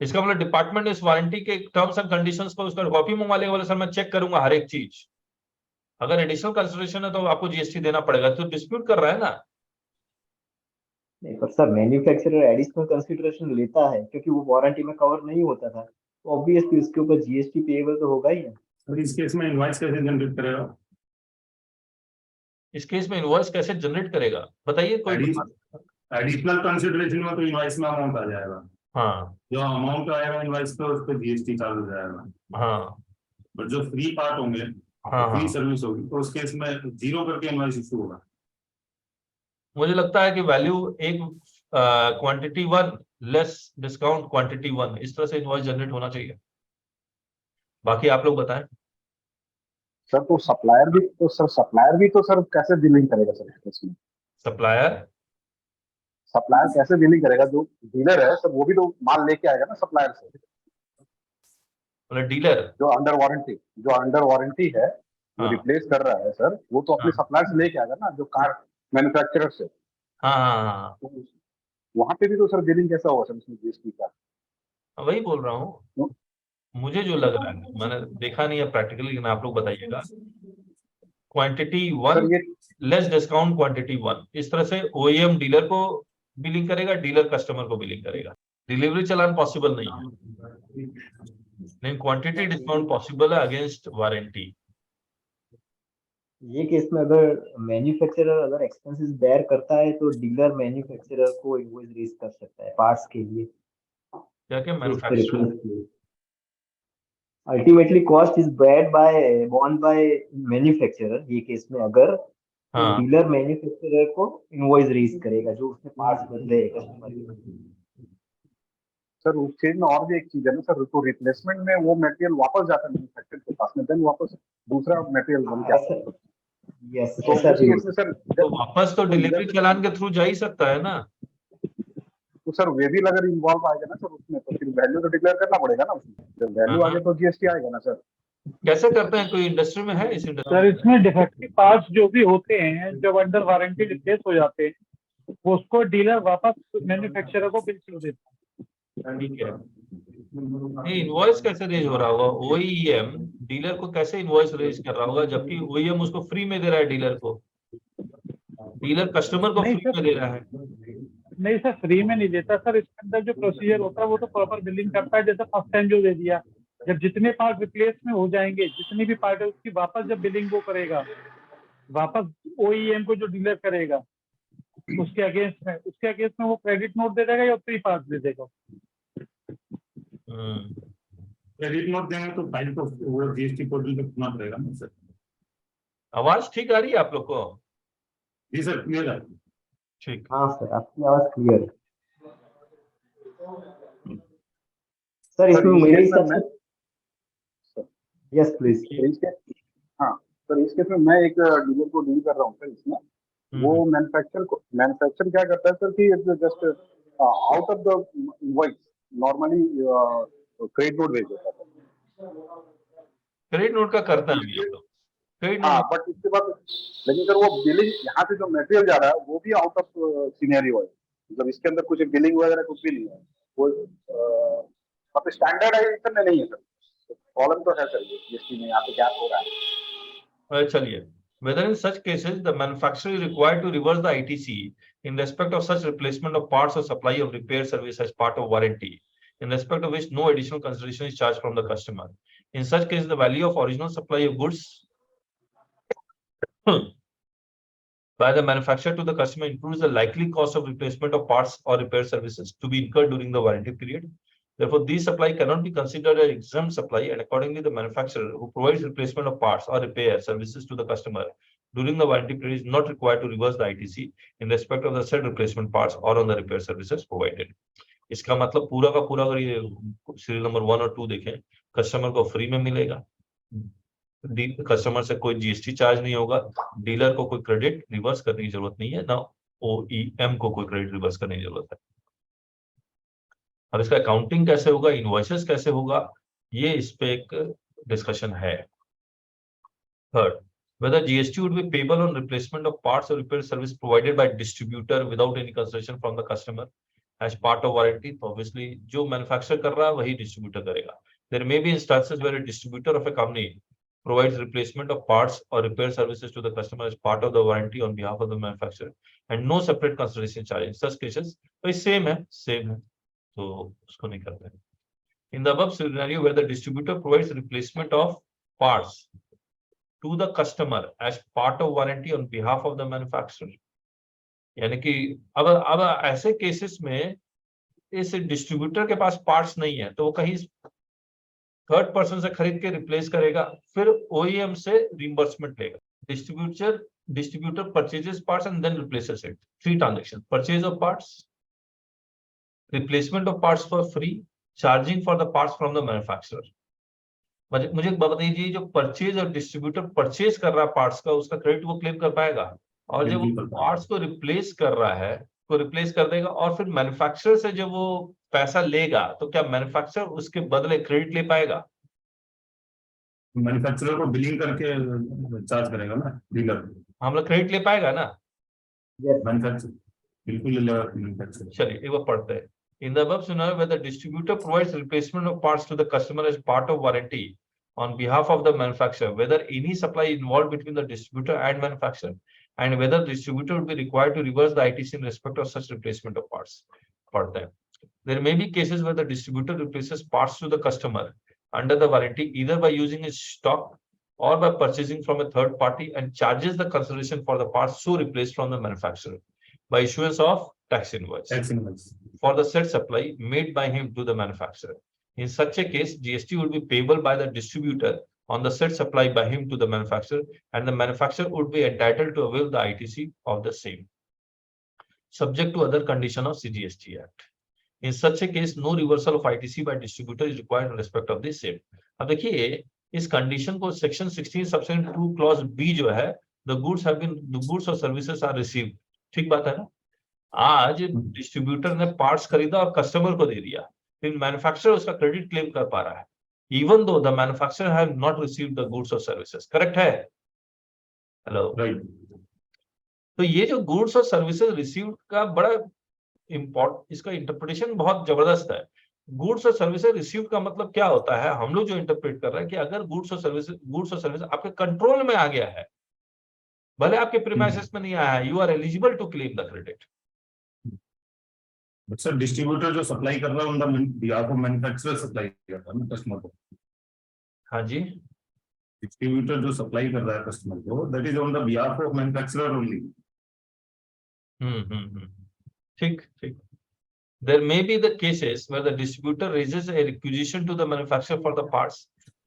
Speaker 1: इसका मतलब डिपार्टमेंट इस वारंटी के टर्म्स एंड कंडीशंस को उसका कॉपी मंगवा लेगा, बोले सर मैं चेक करूंगा हर एक चीज. अगर एडिशनल कंसिडरेशन है तो आपको जीएसटी देना पड़ेगा, तो डिस्प्यूट कर रहा है ना.
Speaker 8: नहीं पर सर, मैन्युफैक्चरर एडिशनल कंसिडरेशन लेता है क्योंकि वो वारंटी में कवर नहीं होता था, तो ऑब्वियसली उसके ऊपर जीएसटी पेएबल तो होगा ही है.
Speaker 5: तो इस केस में इनवॉइस कैसे जनरेट करेगा?
Speaker 1: इस केस में इनवॉइस कैसे जनरेट करेगा बताइए. कोई
Speaker 5: एडिशनल कंसिडरेशन में तो इनवॉइस में अमाउंट आ जाएगा.
Speaker 1: हाँ,
Speaker 5: जो अमाउंट आएगा इनवॉइस पे उस पर जीएसटी चार्ज हो जाएगा.
Speaker 1: हाँ,
Speaker 5: बट जो फ्री पार्ट होंगे, फ्री सर्विस होगी, तो उस केस में जीरो करके इनवॉइस इशू होगा.
Speaker 1: मुझे लगता है कि वैल्यू एक क्वांटिटी 1 लेस डिस्काउंट क्वांटिटी 1, इस तरह से इनवॉइस जनरेट होना चाहिए. बाकी आप लोग बताएं.
Speaker 9: सर तो सप्लायर भी तो सर कैसे डीलिंग करेगा सर इसमें?
Speaker 1: सप्लायर
Speaker 9: कैसे डीलिंग करेगा? जो डीलर है सर वो भी तो माल लेके आएगा ना सप्लायर से.
Speaker 1: मतलब डीलर
Speaker 9: जो अंडर वारंटी है, जो रिप्लेस कर रहा है सर, वो तो अपने सप्लायर से लेके आएगा ना, जो कार मैन्युफैक्चरर से.
Speaker 1: हाँ,
Speaker 9: तो वहां पे भी तो सर बिलिंग कैसा होगा सर उसमें जीएसटी का?
Speaker 1: वही बोल रहा हूँ, मुझे जो लग रहा है, मैंने देखा नहीं है प्रैक्टिकली, लेकिन आप लोग बताइएगा। क्वांटिटी
Speaker 9: सर
Speaker 1: 1
Speaker 9: ये
Speaker 1: लेस डिस्काउंट क्वांटिटी 1, इस तरह से ओईएम डीलर को बिलिंग करेगा, डीलर कस्टमर को बिलिंग करेगा। डिलीवरी चालान पॉसिबल नहीं है, लेकिन क्वांटिटी डिस्काउंट पॉसिबल है अगेंस्ट वारंटी।
Speaker 8: ये केस में अगर मैन्युफैक्चरर अगर एक्सपेंसेस बेयर करता है तो डीलर मैन्युफैक्चरर को इनवॉइस रेज कर सकता है पार्ट्स के लिए,
Speaker 1: क्या क्या manufacturer
Speaker 8: ultimately cost is borne by manufacturer. ये केस में अगर तो डीलर मैन्युफैक्चरर को इनवॉइस रेज करेगा जो उसने पार्ट्स बदले कस्टमर के।
Speaker 9: सर उस चीज में और भी एक चीज है ना सर, तो रिप्लेसमेंट में वो मटेरियल वापस जाता है मैन्युफैक्चरर के पास में, देन वापस दूसरा मटेरियल बन के आता है।
Speaker 8: यस,
Speaker 9: तो
Speaker 8: ऐसा
Speaker 9: उस
Speaker 8: भी
Speaker 9: केस में सर
Speaker 1: तो वापस तो डिलीवरी चालान के थ्रू जा ही सकता है ना।
Speaker 9: तो सर वे भी अगर इन्वॉल्व आएगा ना सर उसमें, तो फिर वैल्यू तो डिक्लेयर करना पड़ेगा ना उसमें, जब वैल्यू आ गया तो जीएसटी आएगा ना सर।
Speaker 1: कैसे करते हैं, कोई इंडस्ट्री में है इस इंडस्ट्री?
Speaker 5: सर इसमें डिफेक्टिव पार्ट्स जो भी होते हैं जब अंडर वारंटी रिप्लेस हो जाते हैं उसको डीलर वापस मैन्युफैक्चरर को बिल कर देता है।
Speaker 1: ठीक है, ये इनवॉइस कैसे रेज हो रहा होगा? ओईएम डीलर को कैसे इनवॉइस रेज कर रहा होगा, जबकि ओईएम उसको फ्री में दे रहा है डीलर को, डीलर कस्टमर को फ्री में दे रहा है।
Speaker 5: नहीं सर, फ्री में नहीं देता सर, इसके अंदर जो प्रोसीजर होता है वो तो प्रॉपर बिलिंग करता है। जैसे फर्स्ट टाइम जो दे दिया, जब जितने पार्ट रिप्लेस में हो जाएंगे, जितनी भी पार्ट है उसकी वापस जब बिलिंग वो करेगा, वापस ओईएम को जो डीलर करेगा उसके अगेंस्ट में वो क्रेडिट नोट दे देगा या फ्री पार्ट दे देगा।
Speaker 10: क्रेडिट नोट देंगे तो फाइल को वो जीएसटी पोर्टल पे खुलना पड़ेगा ना सर।
Speaker 1: आवाज ठीक आ रही है आप लोग को?
Speaker 10: जी सर, क्लियर है।
Speaker 8: ठीक, हाँ सर आपकी आवाज क्लियर है सर। इसमें मेरे हिसाब से यस प्लीज।
Speaker 9: हाँ सर, इस केस में मैं एक डीलर को डील कर रहा हूँ सर इसमें। वो मैन्युफैक्चर क्या करता है सर कि just out of the invoice normally credit note भेज देता है।
Speaker 1: क्रेडिट नोट का करता है तो
Speaker 9: हाँ, बट इसके बाद लेकिन सर वो बिलिंग यहाँ से जो मटेरियल जा रहा है वो भी आउट ऑफ सिनेरियो है, मतलब इसके अंदर कुछ बिलिंग वगैरह कुछ भी नहीं है, वो मतलब स्टैंडर्डाइजेशन में नहीं है सर। प्रॉब्लम तो है सर ये जीएसटी में यहाँ पे क्या हो रहा है।
Speaker 1: चलिए, whether in such cases the manufacturer is required to reverse the ITC in respect of such replacement of parts or supply of repair service as part of warranty, in respect of which no additional consideration is charged from the customer. In such case, the value of original supply of goods by the manufacturer to the customer includes the likely cost of replacement of parts or repair services to be incurred during the warranty period. Therefore, these supply cannot be considered an exempt supply, and accordingly, the manufacturer who provides replacement of parts or repair services to the customer during the warranty period is not required to reverse the ITC in respect of the said replacement parts or on the repair services provided. इसका मतलब पूरा का पूरा अगर ये serial number 1 और 2 देखें, customer को फ्री में मिलेगा, कस्टमर से कोई जीएसटी चार्ज नहीं होगा, डीलर को कोई क्रेडिट रिवर्स करने की जरूरत नहीं है, ना ओईएम को कोई क्रेडिट रिवर्स करने की जरूरत है। अब इसका अकाउंटिंग कैसे होगा, इनवॉइसेस कैसे होगा, ये इस पे एक डिस्कशन है। Third, whether GST would be payable on replacement of parts or repair service provided by distributor without any consideration from the customer as part of warranty, तो obviously जो मैन्युफैक्चर कर रहा है वही डिस्ट्रीब्यूटर करेगा। There may be instances where a distributor of a company provides replacement of parts or repair services to the customer as part of the warranty on behalf of the manufacturer and no separate consideration charge. In such cases, तो same है, तो उसको नहीं करते। In the above scenario where the distributor provides replacement of parts to the customer as part of warranty on behalf of the manufacturer, यानी कि अब ऐसे केसेस में इस डिस्ट्रीब्यूटर के पास पार्ट्स नहीं है तो वो कहीं थर्ड पर्सन से खरीद के रिप्लेस करेगा, फिर ओईएम से रिइंबर्समेंट लेगा। Distributor purchases parts and then replaces it. 3 transaction: purchase of parts, replacement of parts for free, charging for the parts from the manufacturer. मुझे बता दीजिए, जो परचेज और डिस्ट्रीब्यूटर परचेज कर रहा है पार्ट्स का, उसका क्रेडिट वो क्लेम कर पाएगा? और जब वो पार्ट्स को रिप्लेस कर रहा है को रिप्लेस कर देगा और फिर मैन्युफैक्चरर से जब वो पैसा लेगा तो क्या मैन्युफैक्चरर उसके बदले क्रेडिट ले पाएगा?
Speaker 10: मैन्युफैक्चरर को बिलिंग करके चार्ज करेगा ना डीलर।
Speaker 1: हम लोग क्रेडिट ले पाएगा ना?
Speaker 10: मैन्युफैक्चरर बिल्कुल ले
Speaker 1: चलिए एक बार पढ़ते हैं. In the above scenario, where the distributor provides replacement of parts to the customer as part of warranty on behalf of the manufacturer, whether any supply involved between the distributor and manufacturer, and whether the distributor would be required to reverse the ITC in respect of such replacement of parts. पढ़ते हैं. There may be cases where the distributor replaces parts to the customer under the warranty either by using his stock or by purchasing from a third party and charges the consideration for the parts so replaced from the manufacturer by issuance of tax invoice for the said supply made by him to the manufacturer. In such a case, GST would be payable by the distributor on the said supply by him to the manufacturer, and the manufacturer would be entitled to avail the ITC of the same, subject to other condition of CGST Act. In such a case, no reversal of ITC by distributor is required in respect of the same. अब देखिए इस condition को section 16 subsection 2 clause B जो है, the goods or services are received, ठीक बात है ना. आज डिस्ट्रीब्यूटर ने पार्ट्स खरीदा और कस्टमर को दे दिया, फिर मैन्युफैक्चरर उसका क्रेडिट क्लेम कर पा रहा है, even though the manufacturer have not received the goods or services. Correct है? Hello, right. तो ये जो गुड्स और सर्विसेज रिसीव्ड का बड़ा इम्पोर्टेंट, इसका इंटरप्रिटेशन बहुत जबरदस्त है. गुड्स और सर्विसेज रिसीव्ड का मतलब क्या होता है? हम लोग जो इंटरप्रेट कर रहे हैं कि अगर गुड्स और सर्विसेज आपके कंट्रोल में आ गया है, भले आपके प्रीमाइसेस में नहीं आया है, you are eligible to claim the credit.
Speaker 10: But sir distributor जो सप्लाई कर रहा है उनका बिहाफ ऑफ मैन्युफैक्चरर सप्लाई करता है ना कस्टमर को. हाँ जी, डिस्ट्रीब्यूटर जो सप्लाई कर रहा है कस्टमर को, that is on the behalf of manufacturer only.
Speaker 1: ठीक ठीक. There may be the cases where the distributor raises a requisition to the manufacturer for the parts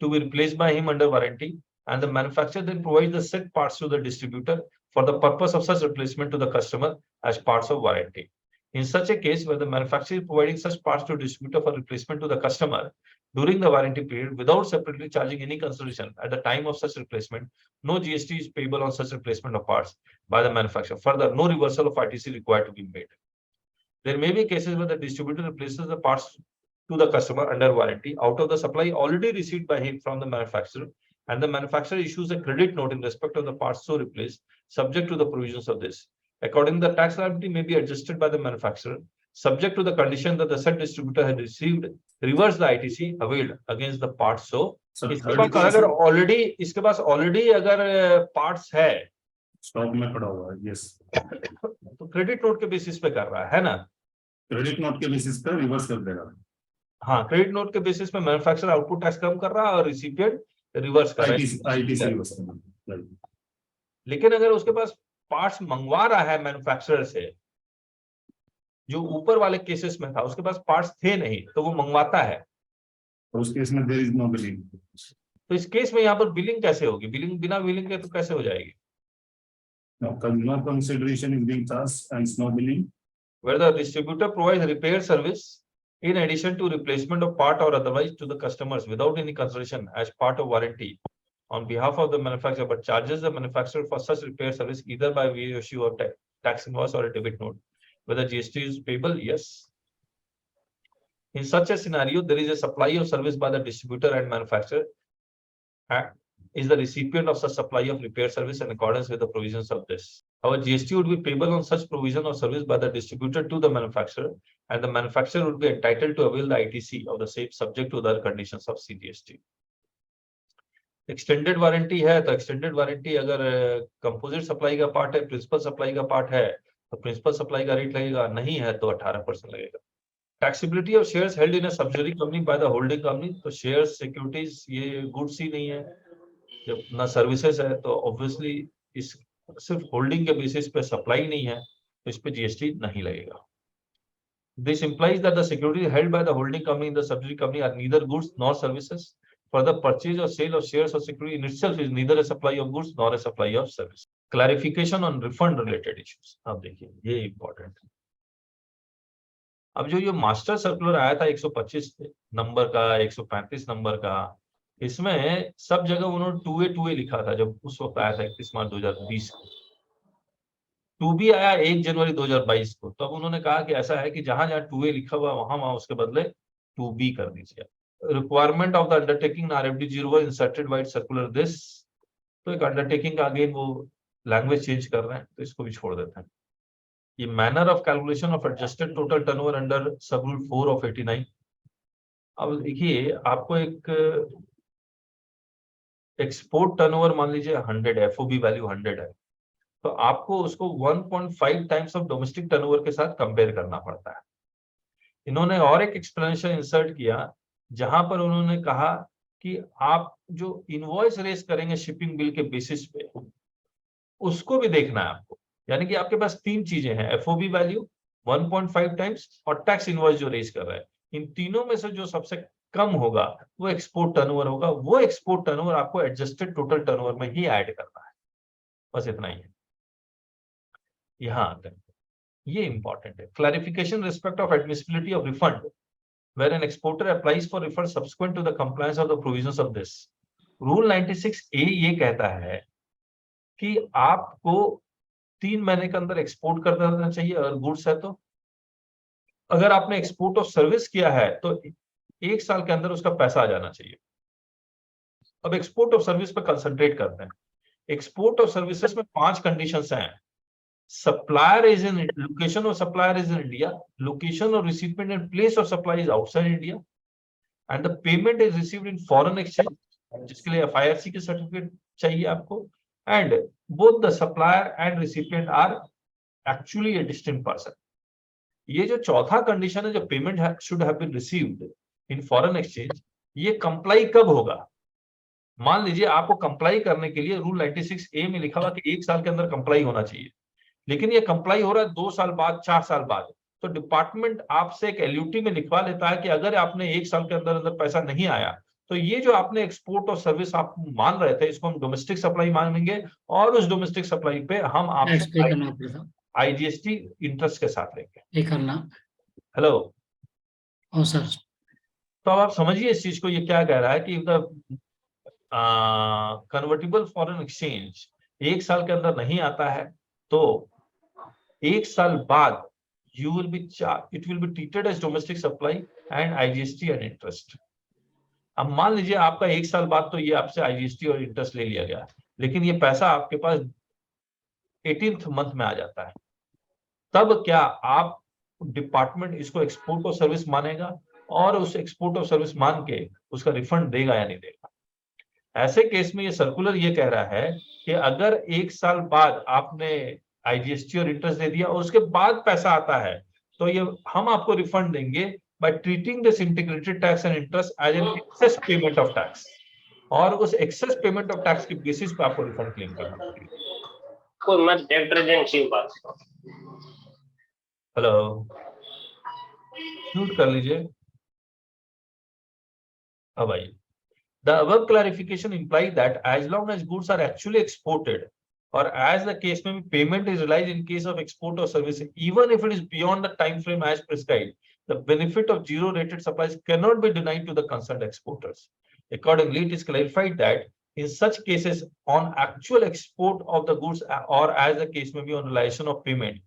Speaker 1: to be replaced by him under warranty, and the manufacturer then provides the said parts to the distributor for the purpose of such replacement to the customer as parts of warranty. In such a case where the manufacturer is providing such parts to distributor for replacement to the customer during the warranty period without separately charging any consideration at the time of such replacement, no GST is payable on such replacement of parts by the manufacturer. Further, no reversal of ITC required to be made. There may be cases where the distributor replaces the parts to the customer under warranty out of the supply already received by him from the manufacturer, and the manufacturer issues a credit note in respect of the parts so replaced, subject to the provisions of this. Accordingly, the tax liability may be adjusted by the manufacturer, subject to the condition that the said distributor has reversed the ITC availed against the parts. So, इसके पास already अगर parts है,
Speaker 10: stock में पड़ा हुआ है, yes,
Speaker 1: तो credit note के basis पे कर रहा है ना.
Speaker 10: क्रेडिट नोट के बेसिस पे रिवर्स कर देगा.
Speaker 1: हाँ, क्रेडिट नोट के बेसिस पे मैन्युफैक्चरर आउटपुट टैक्स कम कर रहा है और रिसिपिएंट रिवर्स कर रहा है,
Speaker 10: आईटीसी रिवर्स कर रहा है.
Speaker 1: लेकिन अगर उसके पास पार्ट्स मंगवा रहा है मैन्युफैक्चरर से, जो ऊपर वाले केसेस में था, उसके पास पार्ट्स थे नहीं तो वो मंगवाता है,
Speaker 10: तो उस केस में देयर इज नो बिलिंग.
Speaker 1: तो इस केस में यहाँ पर बिलिंग कैसे होगी? बिलिंग बिना बिलिंग के तो कैसे हो जाएगी?
Speaker 10: No consideration is being charged and no billing.
Speaker 1: Where the distributor provides repair service in addition to replacement of part or otherwise to the customers without any consideration as part of warranty on behalf of the manufacturer, but charges the manufacturer for such repair service either by reissue of tax invoice or a debit note. Whether GST is payable? Yes. In such a scenario, there is a supply of service by the distributor and manufacturer is the recipient of such supply of repair service in accordance with the provisions of this. Our GST would be payable on such provision of service by the distributor to the manufacturer, and the manufacturer would be entitled to avail the ITC of the same subject to the other conditions of CGST. Extended warranty है तो extended warranty अगर composite supply का part है, principal supply का part है, तो principal supply का rate लगेगा, नहीं है तो 18% लगेगा. Taxability of shares held in a subsidiary company by the holding company, तो शेयर्स सिक्योरिटीज ये गुड्स ही नहीं है, जब ना सर्विसेज है, तो ऑब्वियसली इस सिर्फ होल्डिंग के बेसिस पे सप्लाई नहीं है तो इस पे जीएसटी नहीं लगेगा. This implies that the securities held by the holding company in the subsidiary company are neither goods nor services. For the purchase or sale of shares or security in itself is neither a supply of goods nor a supply of service. Clarification on refund related issues. अब देखिए ये important है. अब जो ये master circular आया था 125 number का, 135 नंबर का, इसमें सब जगह उन्होंने 2A लिखा था. जब उस वक्त आया था 31 मार्च 2020 को, 2B आया 1 जनवरी 2022 को. तो अब उन्होंने कहा कि ऐसा है कि जहां जहां 2A लिखा हुआ वहां उसके बदले 2B कर दीजिए. Requirement of the undertaking RFD 0 inserted white circular this. तो एक अंडरटेकिंग का अगेन वो लैंग्वेज चेंज कर रहे हैं, तो इसको भी छोड़ देते हैं. ये manner of calculation of adjusted total turnover under sub rule 4 of 89। अब देखिए आपको एक एक्सपोर्ट टर्नओवर मान लीजिए 100 है, एफओबी वैल्यू 100 है, तो आपको उसको 1.5 टाइम्स ऑफ डोमेस्टिक टर्नओवर के साथ कंपेयर करना पड़ता है। इन्होंने और एक एक्सप्लेनेशन इंसर्ट किया जहां पर उन्होंने कहा कि आप जो इनवॉइस रेज करेंगे शिपिंग बिल के बेसिस पे, उसको भी देखना है आपको। यानी कि आपके पास 3 चीजें हैं, एफओबी वैल्यू 1.5 टाइम्स और टैक्स इनवॉइस जो रेज कर रहा है। इन तीनों में से जो सबसे कम होगा वो एक्सपोर्ट टर्नओवर होगा। वो एक्सपोर्ट टर्नओवर आपको एडजस्टेड टोटल टर्नओवर में ही ऐड करना है। बस इतना ही है। यहां आते हैं, ये इंपॉर्टेंट है। Clarification respect of admissibility of refund where an exporter applies for refund subsequent to the compliance of the provisions of this. Rule 96A ये कहता है कि आपको 3 महीने के अंदर एक्सपोर्ट कर देना चाहिए अगर गुड्स है तो। अगर आपने एक्सपोर्ट ऑफ सर्विस किया है तो 1 साल के अंदर उसका पैसा आ जाना चाहिए। अब एक्सपोर्ट ऑफ सर्विस पे कंसंट्रेट करते हैं। एक्सपोर्ट ऑफ सर्विसेज में 5 कंडीशंस हैं। Supplier is in location of supplier is in India, location of recipient and place of supply is outside India, and the payment is received in foreign exchange, जिसके लिए FIRC की certificate चाहिए आपको, and both the supplier and recipient are actually a distinct person. ये जो चौथा condition है, जो payment should have been received in foreign exchange, ये कंप्लाई कब होगा? मान लीजिए आपको कंप्लाई करने के लिए रूल 96A में लिखा हुआ कि 1 साल के अंदर कंप्लाई होना चाहिए, लेकिन ये कंप्लाई हो रहा है 2 साल बाद, 4 साल बाद, तो डिपार्टमेंट आपसे एक एलयूटी में लिखवा लेता है कि अगर आपने 1 साल के अंदर अंदर पैसा नहीं आया तो ये जो आपने एक्सपोर्ट और सर्विस आप मान रहे थे, इसको हम डोमेस्टिक सप्लाई मानेंगे और उस डोमेस्टिक सप्लाई पे हम आपसे आईजीएसटी इंटरेस्ट के साथ लेंगे। हेलो
Speaker 11: सर,
Speaker 1: तो अब आप समझिए इस चीज को, ये क्या कह रहा है कि कन्वर्टिबल फॉरेन एक्सचेंज 1 साल के अंदर नहीं आता है तो 1 साल बाद it will be treated as domestic supply and IGST and interest. अब मान लीजिए आपका 1 साल बाद तो ये आपसे IGST और इंटरेस्ट ले लिया गया, लेकिन ये पैसा आपके पास 18th मंथ में आ जाता है, तब क्या आप डिपार्टमेंट इसको एक्सपोर्ट ऑफ सर्विस मानेगा और उस एक्सपोर्ट ऑफ सर्विस मान के उसका रिफंड देगा या नहीं देगा? ऐसे केस में ये सर्कुलर ये कह रहा है कि अगर 1 साल बाद आपने आईजीएसटी और इंटरेस्ट दे दिया और उसके बाद पैसा आता है तो ये हम आपको रिफंड देंगे by treating this integrated tax and interest as an excess payment of tax, और उस एक्सेस पेमेंट ऑफ टैक्स के बेसिस पे आपको रिफंड क्लेम करना पड़ेगा। हेलो, म्यूट कर लीजिए। अब आइए, the above clarification implies that as long as goods are actually exported, or as the case may be, payment is realized in case of export or service, even if it is beyond the time frame as prescribed, the benefit of zero rated supplies cannot be denied to the concerned exporters. Accordingly, it is clarified that in such cases, on actual export of the goods, or as the case may be on realization of payment,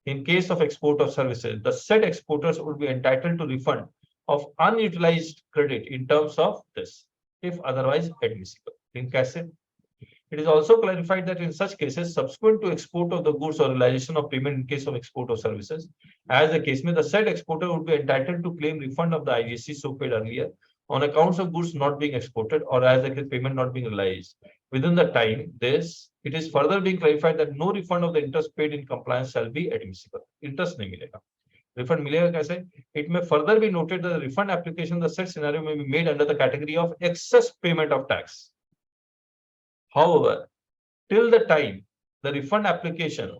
Speaker 1: in case of export of services, the said exporters would be entitled to refund of unutilized credit in terms of this, if otherwise admissible. In case, it is also clarified that in such cases, subsequent to export of the goods or realization of payment in case of export of services, as the case may, the said exporter would be entitled to claim refund of the IGST so paid earlier on accounts of goods not being exported, or as the case payment not being realized within the time. This, it is further being clarified that no refund of the interest paid in compliance shall be admissible. Interest नहीं मिलेगा, refund मिलेगा कैसे? It may further be noted that the refund application, the said scenario may be made under the category of excess payment of tax. However, till the time the refund application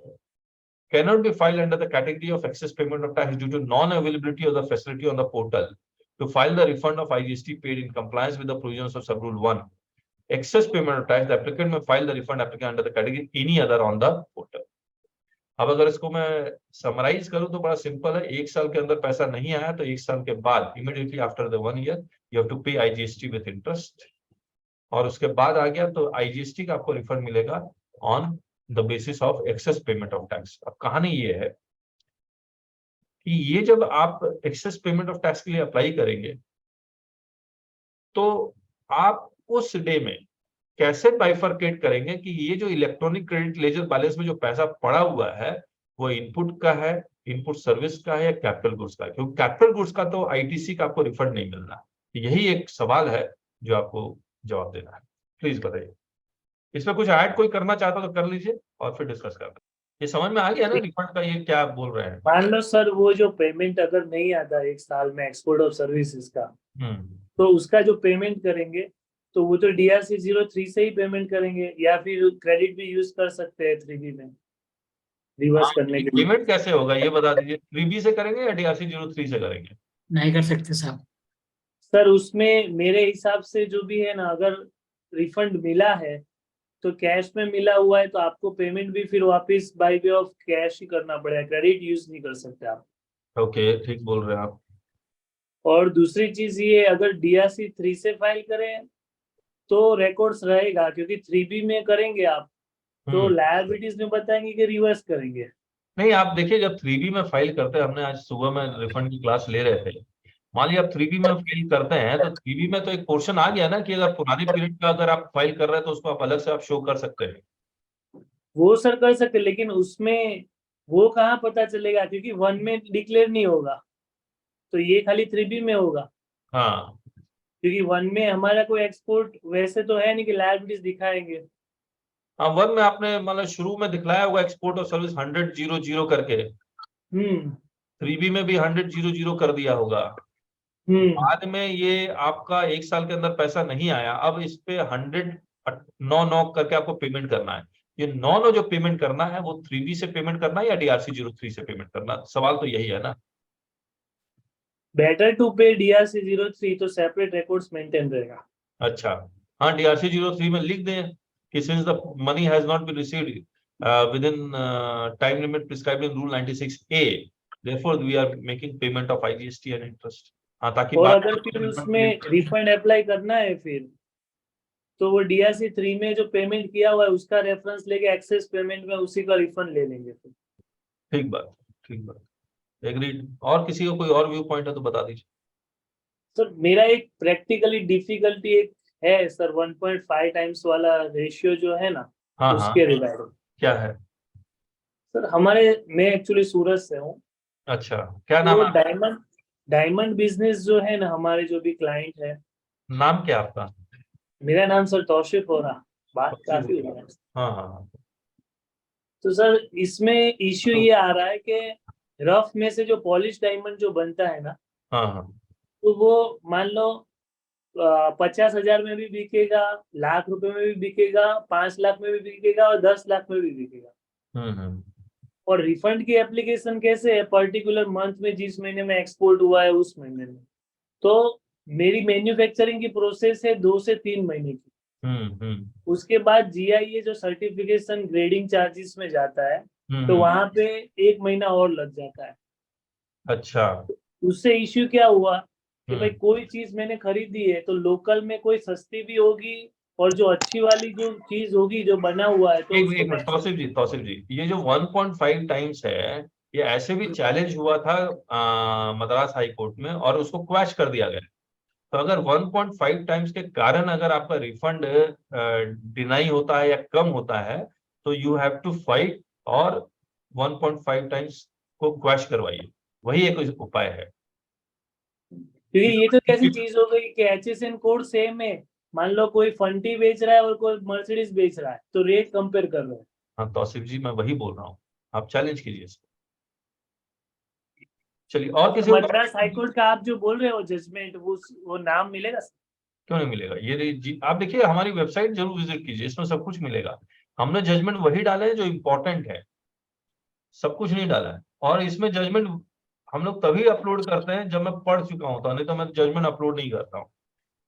Speaker 1: cannot be filed under the category of excess payment of tax due to non-availability of the facility on the portal to file the refund of IGST paid in compliance with the provisions of Sub-Rule 1. Excess payment of tax, the applicant may file the refund application under the category any other on the portal. अब अगर इसको मैं summarise करूं तो बड़ा simple है। 1 साल के अंदर पैसा नहीं आया तो 1 साल के बाद immediately after the 1 year you have to pay IGST with interest, और उसके बाद आ गया तो IGST का आपको रिफंड मिलेगा on the basis of access payment of tax. अब कहानी ये है कि ये जब आप एक्सेस पेमेंट ऑफ टैक्स के लिए अप्लाई करेंगे तो आप उस डे में कैसे बाइफरकेट करेंगे कि ये जो इलेक्ट्रॉनिक क्रेडिट लेजर बैलेंस में जो पैसा पड़ा हुआ है वो इनपुट का है, इनपुट सर्विस का है या कैपिटल गुड्स का है? क्योंकि कैपिटल गुड्स का तो आईटीसी का आपको रिफंड नहीं मिलना। यही एक सवाल है जो आपको जवाब देना है। प्लीज बताइए, इसमें कुछ ऐड कोई करना चाहता तो कर लीजिए और फिर डिस्कस करते हैं। ये समझ में आ गया ना रिफंड का, ये क्या बोल रहे हैं?
Speaker 2: मान लो सर वो जो पेमेंट अगर नहीं आता एक साल में एक्सपोर्ट ऑफ सर्विसेज का, तो उसका जो पेमेंट करेंगे तो वो तो DRC 03 से ही पेमेंट करेंगे, या फिर क्रेडिट भी यूज कर सकते हैं 3B में रिवर्स करने के लिए।
Speaker 1: पेमेंट कैसे होगा ये बता दीजिए, 3B से करेंगे या DRC 03 से करेंगे?
Speaker 11: नहीं कर सकते साहब।
Speaker 2: सर उसमें मेरे हिसाब से जो भी है ना, अगर रिफंड मिला है तो कैश में मिला हुआ है तो आपको पेमेंट भी फिर वापस बाय वे ऑफ कैश ही करना पड़ेगा, क्रेडिट यूज नहीं कर सकते आप।
Speaker 1: ओके, ठीक बोल रहे हैं आप।
Speaker 2: और दूसरी चीज ये, अगर DRC 3 से फाइल करें तो रिकॉर्ड्स रहेगा, क्योंकि 3B में करेंगे आप तो लायबिलिटीज में बताएंगे कि रिवर्स करेंगे।
Speaker 1: नहीं, आप देखिए जब 3B में फाइल करते हैं, हमने आज सुबह में रिफंड की क्लास ले रहे थे, मान लिया आप 3B में फाइल करते हैं तो 3B में तो एक पोर्शन आ गया ना कि अगर पुराने पीरियड का अगर आप फाइल कर रहे हैं तो उसको आप अलग से आप शो कर सकते हैं।
Speaker 2: वो सर कर सकते, लेकिन उसमें वो कहाँ पता चलेगा, क्योंकि 1 में डिक्लेयर नहीं होगा, तो ये खाली 3B में होगा।
Speaker 1: हाँ,
Speaker 2: क्योंकि 1 में हमारा कोई एक्सपोर्ट वैसे तो है नहीं कि लायबिलिटीज दिखाएंगे।
Speaker 1: हाँ, 1 में आपने मतलब शुरू में दिखलाया होगा एक्सपोर्ट और सर्विस 100 करके, 3B में भी 100 कर दिया होगा। बाद में ये आपका 1 साल के अंदर पैसा नहीं आया, अब इस पे 100 करके आपको पेमेंट करना है। ये 9 जो पेमेंट करना है वो 3B से पेमेंट करना है या DRC 03 से पेमेंट करना, सवाल तो यही है ना।
Speaker 2: बेटर टू पे DRC 03, तो सेपरेट रिकॉर्ड्स मेंटेन रहेगा।
Speaker 1: अच्छा, हाँ, DRC 03 में लिख दें कि since the money has not been received within time limit prescribed in Rule 96A, therefore we are making payment of IGST and interest। हाँ, ताकि
Speaker 2: और अगर फिर उसमें रिफंड अप्लाई करना है फिर तो वो DRC 3 में जो पेमेंट किया हुआ है उसका रेफरेंस लेके एक्सेस पेमेंट में उसी का रिफंड ले लेंगे फिर।
Speaker 1: ठीक बात, ठीक बात, एग्रीड। और किसी को कोई और व्यू पॉइंट है तो बता दीजिए।
Speaker 2: सर मेरा एक प्रैक्टिकली डिफिकल्टी एक है सर, 1.5 टाइम्स वाला रेशियो जो है ना,
Speaker 1: हाँ,
Speaker 2: उसके
Speaker 1: हाँ,
Speaker 2: रिगार्डिंग
Speaker 1: क्या है
Speaker 2: सर? मैं एक्चुअली सूरत से हूँ।
Speaker 1: अच्छा, क्या नाम है?
Speaker 2: डायमंड बिजनेस जो है ना, हमारे जो भी क्लाइंट है।
Speaker 1: नाम क्या आपका?
Speaker 2: मेरा नाम सर तौशिफ हो रहा, बात काफी हो रहा है।
Speaker 1: हाँ, हाँ,
Speaker 2: तो सर इसमें इश्यू ये आ रहा है कि रफ में से जो पॉलिश डायमंड जो बनता है ना,
Speaker 1: हाँ, हाँ,
Speaker 2: तो वो मान लो 50,000 में भी बिकेगा, ₹1,00,000 में भी बिकेगा, 5 लाख में भी बिकेगा और 10 लाख में भी बिकेगा। और रिफंड की एप्लीकेशन कैसे है, पर्टिकुलर मंथ में जिस महीने में एक्सपोर्ट हुआ है उस महीने में। तो मेरी मैन्युफैक्चरिंग की प्रोसेस है 2 से 3 महीने की। उसके बाद GIA जो सर्टिफिकेशन ग्रेडिंग चार्जेस में जाता है, तो वहां पे 1 महीना और लग जाता है।
Speaker 1: अच्छा,
Speaker 2: उससे इश्यू क्या हुआ कि भाई कोई चीज मैंने खरीदी है तो लोकल में कोई सस्ती भी होगी और जो अच्छी वाली जो चीज होगी जो बना हुआ है तो
Speaker 1: एक मिनट तौसिफ जी, ये जो 1.5 टाइम्स है, ये ऐसे भी चैलेंज हुआ था मद्रास हाई कोर्ट में और उसको क्वैश कर दिया गया। तो अगर 1.5 टाइम्स के कारण अगर आपका रिफंड डिनाई होता है या कम होता है तो यू हैव टू फाइट और 1.5 टाइम्स को क्वैश करवाइए, वही एक उपाय है।
Speaker 2: क्योंकि ये तो कैसी चीज हो गई कि HSN कोड सेम है, मान लो कोई फंटी बेच रहा है और कोई मर्सिडीज बेच रहा है तो रेट कंपेयर कर रहे हैं।
Speaker 1: हाँ तौसिफ जी, मैं वही बोल रहा हूँ, आप चैलेंज कीजिए इसको। चलिए, और किसी
Speaker 2: मद्रास हाईकोर्ट का आप जो बोल रहे हो जजमेंट, वो नाम मिलेगा?
Speaker 1: क्यों नहीं मिलेगा? ये आप देखिए, हमारी वेबसाइट जरूर विजिट कीजिए, इसमें सब कुछ मिलेगा। हमने जजमेंट वही डाले हैं जो इम्पोर्टेंट है, सब कुछ नहीं डाला है। और इसमें जजमेंट हम लोग तभी अपलोड करते हैं जब मैं पढ़ चुका होता, नहीं तो मैं जजमेंट अपलोड नहीं करता हूँ।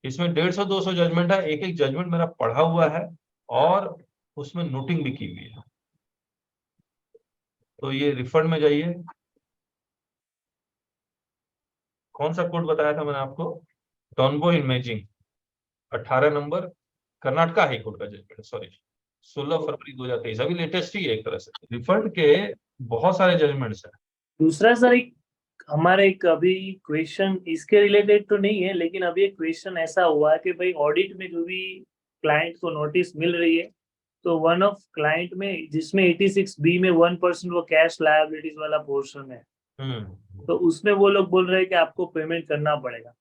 Speaker 1: इसमें 150-200 जजमेंट है, एक जजमेंट मेरा पढ़ा हुआ है और उसमें नोटिंग भी की हुई है। तो ये रिफंड में जाइए, कौन सा कोड बताया था मैंने आपको? Tonbo imaging 18 number, Karnataka high court का जजमेंट है, सॉरी 16 फरवरी 2023, अभी लेटेस्ट ही है एक तरह से। रिफंड के बहुत सारे जजमेंट्स हैं।
Speaker 2: दूसरा सर, हमारे एक अभी क्वेश्चन इसके रिलेटेड तो नहीं है, लेकिन अभी एक क्वेश्चन ऐसा हुआ है कि भाई ऑडिट में जो भी क्लाइंट को नोटिस मिल रही है तो वन ऑफ क्लाइंट में जिसमें 86B में 1% वो कैश लायबिलिटीज वाला पोर्शन है, तो उसमें वो लोग बोल रहे हैं कि आपको पेमेंट करना पड़ेगा।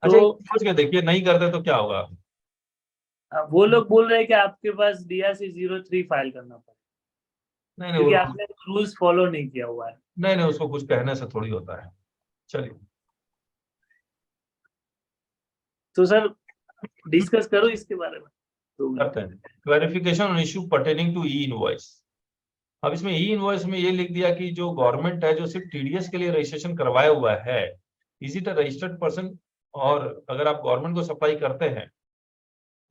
Speaker 1: अच्छा,
Speaker 2: तो
Speaker 1: सोच के देखिए, नहीं करते तो क्या होगा?
Speaker 2: वो लोग बोल रहे हैं कि आपके पास DRC 03 फाइल करना पड़ेगा,
Speaker 1: नहीं
Speaker 2: क्योंकि
Speaker 1: नहीं,
Speaker 2: आपने रूल्स फॉलो नहीं किया हुआ है।
Speaker 1: नहीं नहीं, उसको कुछ कहने से थोड़ी होता है। चलिए,
Speaker 2: तो सर डिस्कस करो इसके बारे में। तो
Speaker 1: करते हैं। Clarification on issue pertaining to e invoice. अब इसमें ई इनवॉइस में ये लिख दिया कि जो गवर्नमेंट है जो सिर्फ TDS के लिए रजिस्ट्रेशन करवाया हुआ है, is it a registered person? और अगर आप गवर्नमेंट को सप्लाई करते हैं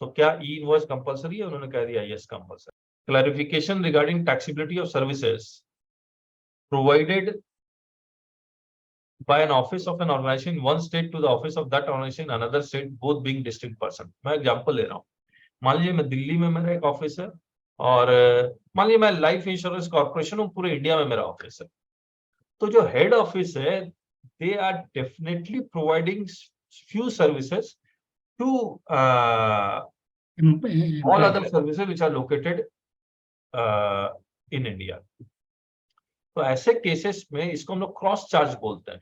Speaker 1: तो क्या ई इनवॉइस कंपलसरी है? उन्होंने कह दिया yes, compulsory. Clarification regarding taxability of services provided by an office of an organization in one state to the office of that organization in another state, both being distinct person। मैं example ले रहा हूँ। मान लीजिए मैं दिल्ली में मेरा एक ऑफिस है, और मान लीजिए मैं लाइफ इंश्योरेंस कॉर्पोरेशन हूँ, पूरे इंडिया में मेरा ऑफिस है। तो जो हेड ऑफिस है, they are definitely providing few services to all other services which are located in India। तो ऐसे केसेस में इसको हम लोग क्रॉस चार्ज बोलते हैं।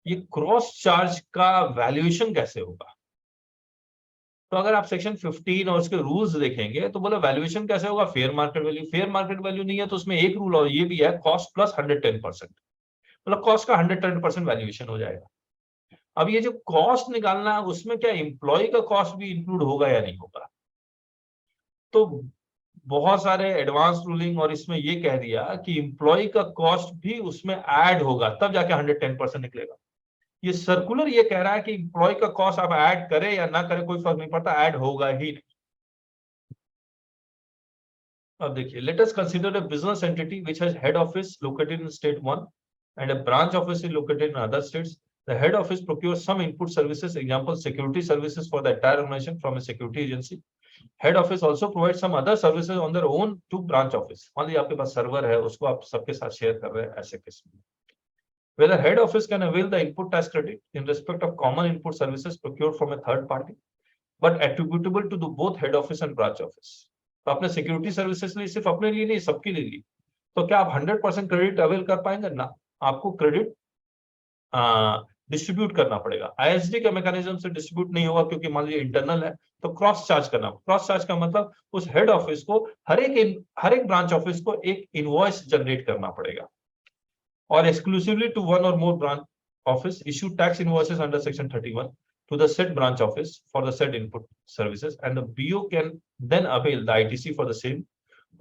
Speaker 1: ये क्रॉस चार्ज का वैल्यूएशन कैसे होगा? तो अगर आप सेक्शन 15 और उसके रूल्स देखेंगे तो बोले वैल्यूएशन कैसे होगा? Fair market value. Fair market value नहीं है तो उसमें एक रूल और ये भी है, कॉस्ट प्लस 110%, मतलब कॉस्ट का 110% वैल्यूएशन हो जाएगा। अब ये जो कॉस्ट निकालना है उसमें क्या एम्प्लॉय का कॉस्ट भी इंक्लूड होगा या नहीं होगा? तो बहुत सारे एडवांस रूलिंग और इसमें ये कह दिया कि एम्प्लॉय का कॉस्ट भी उसमें ऐड होगा, तब जाके 110% निकलेगा। ये सर्कुलर ये कह रहा है कि एम्प्लॉय का कॉस्ट आप ऐड करें या ना करें कोई फर्क नहीं पड़ता, ऐड होगा ही नहीं। अब देखिए, let us consider a business entity which has head office located in state 1 and a branch office is located in other states. The head office procures some input services, example security services for the entire organization from a security agency. Head office also provides some other services on their own to branch office। मान लीजिए आपके पास server है, उसको आप सबके साथ share कर रहे हैं, ऐसे केस में whether head office can avail the input tax credit in respect of common input services procured from a third party but attributable to the both head office and branch office। तो आपने security services ली, सिर्फ अपने लिए नहीं सबके लिए ली, तो क्या आप 100% क्रेडिट अवेल कर पाएंगे? ना, आपको क्रेडिट डिस्ट्रीब्यूट करना पड़ेगा। ISD का मैकेनिज्म से डिस्ट्रीब्यूट नहीं होगा, क्योंकि मान लीजिए इंटरनल है तो क्रॉस चार्ज करना। क्रॉस चार्ज का मतलब उस हेड ऑफिस को हर एक ब्रांच ऑफिस को एक इनवॉइस जनरेट करना पड़ेगा, और exclusively to one or more branch office issue tax invoices under section 31 to the said branch office for the said input services, and the BO can then avail the ITC for the same,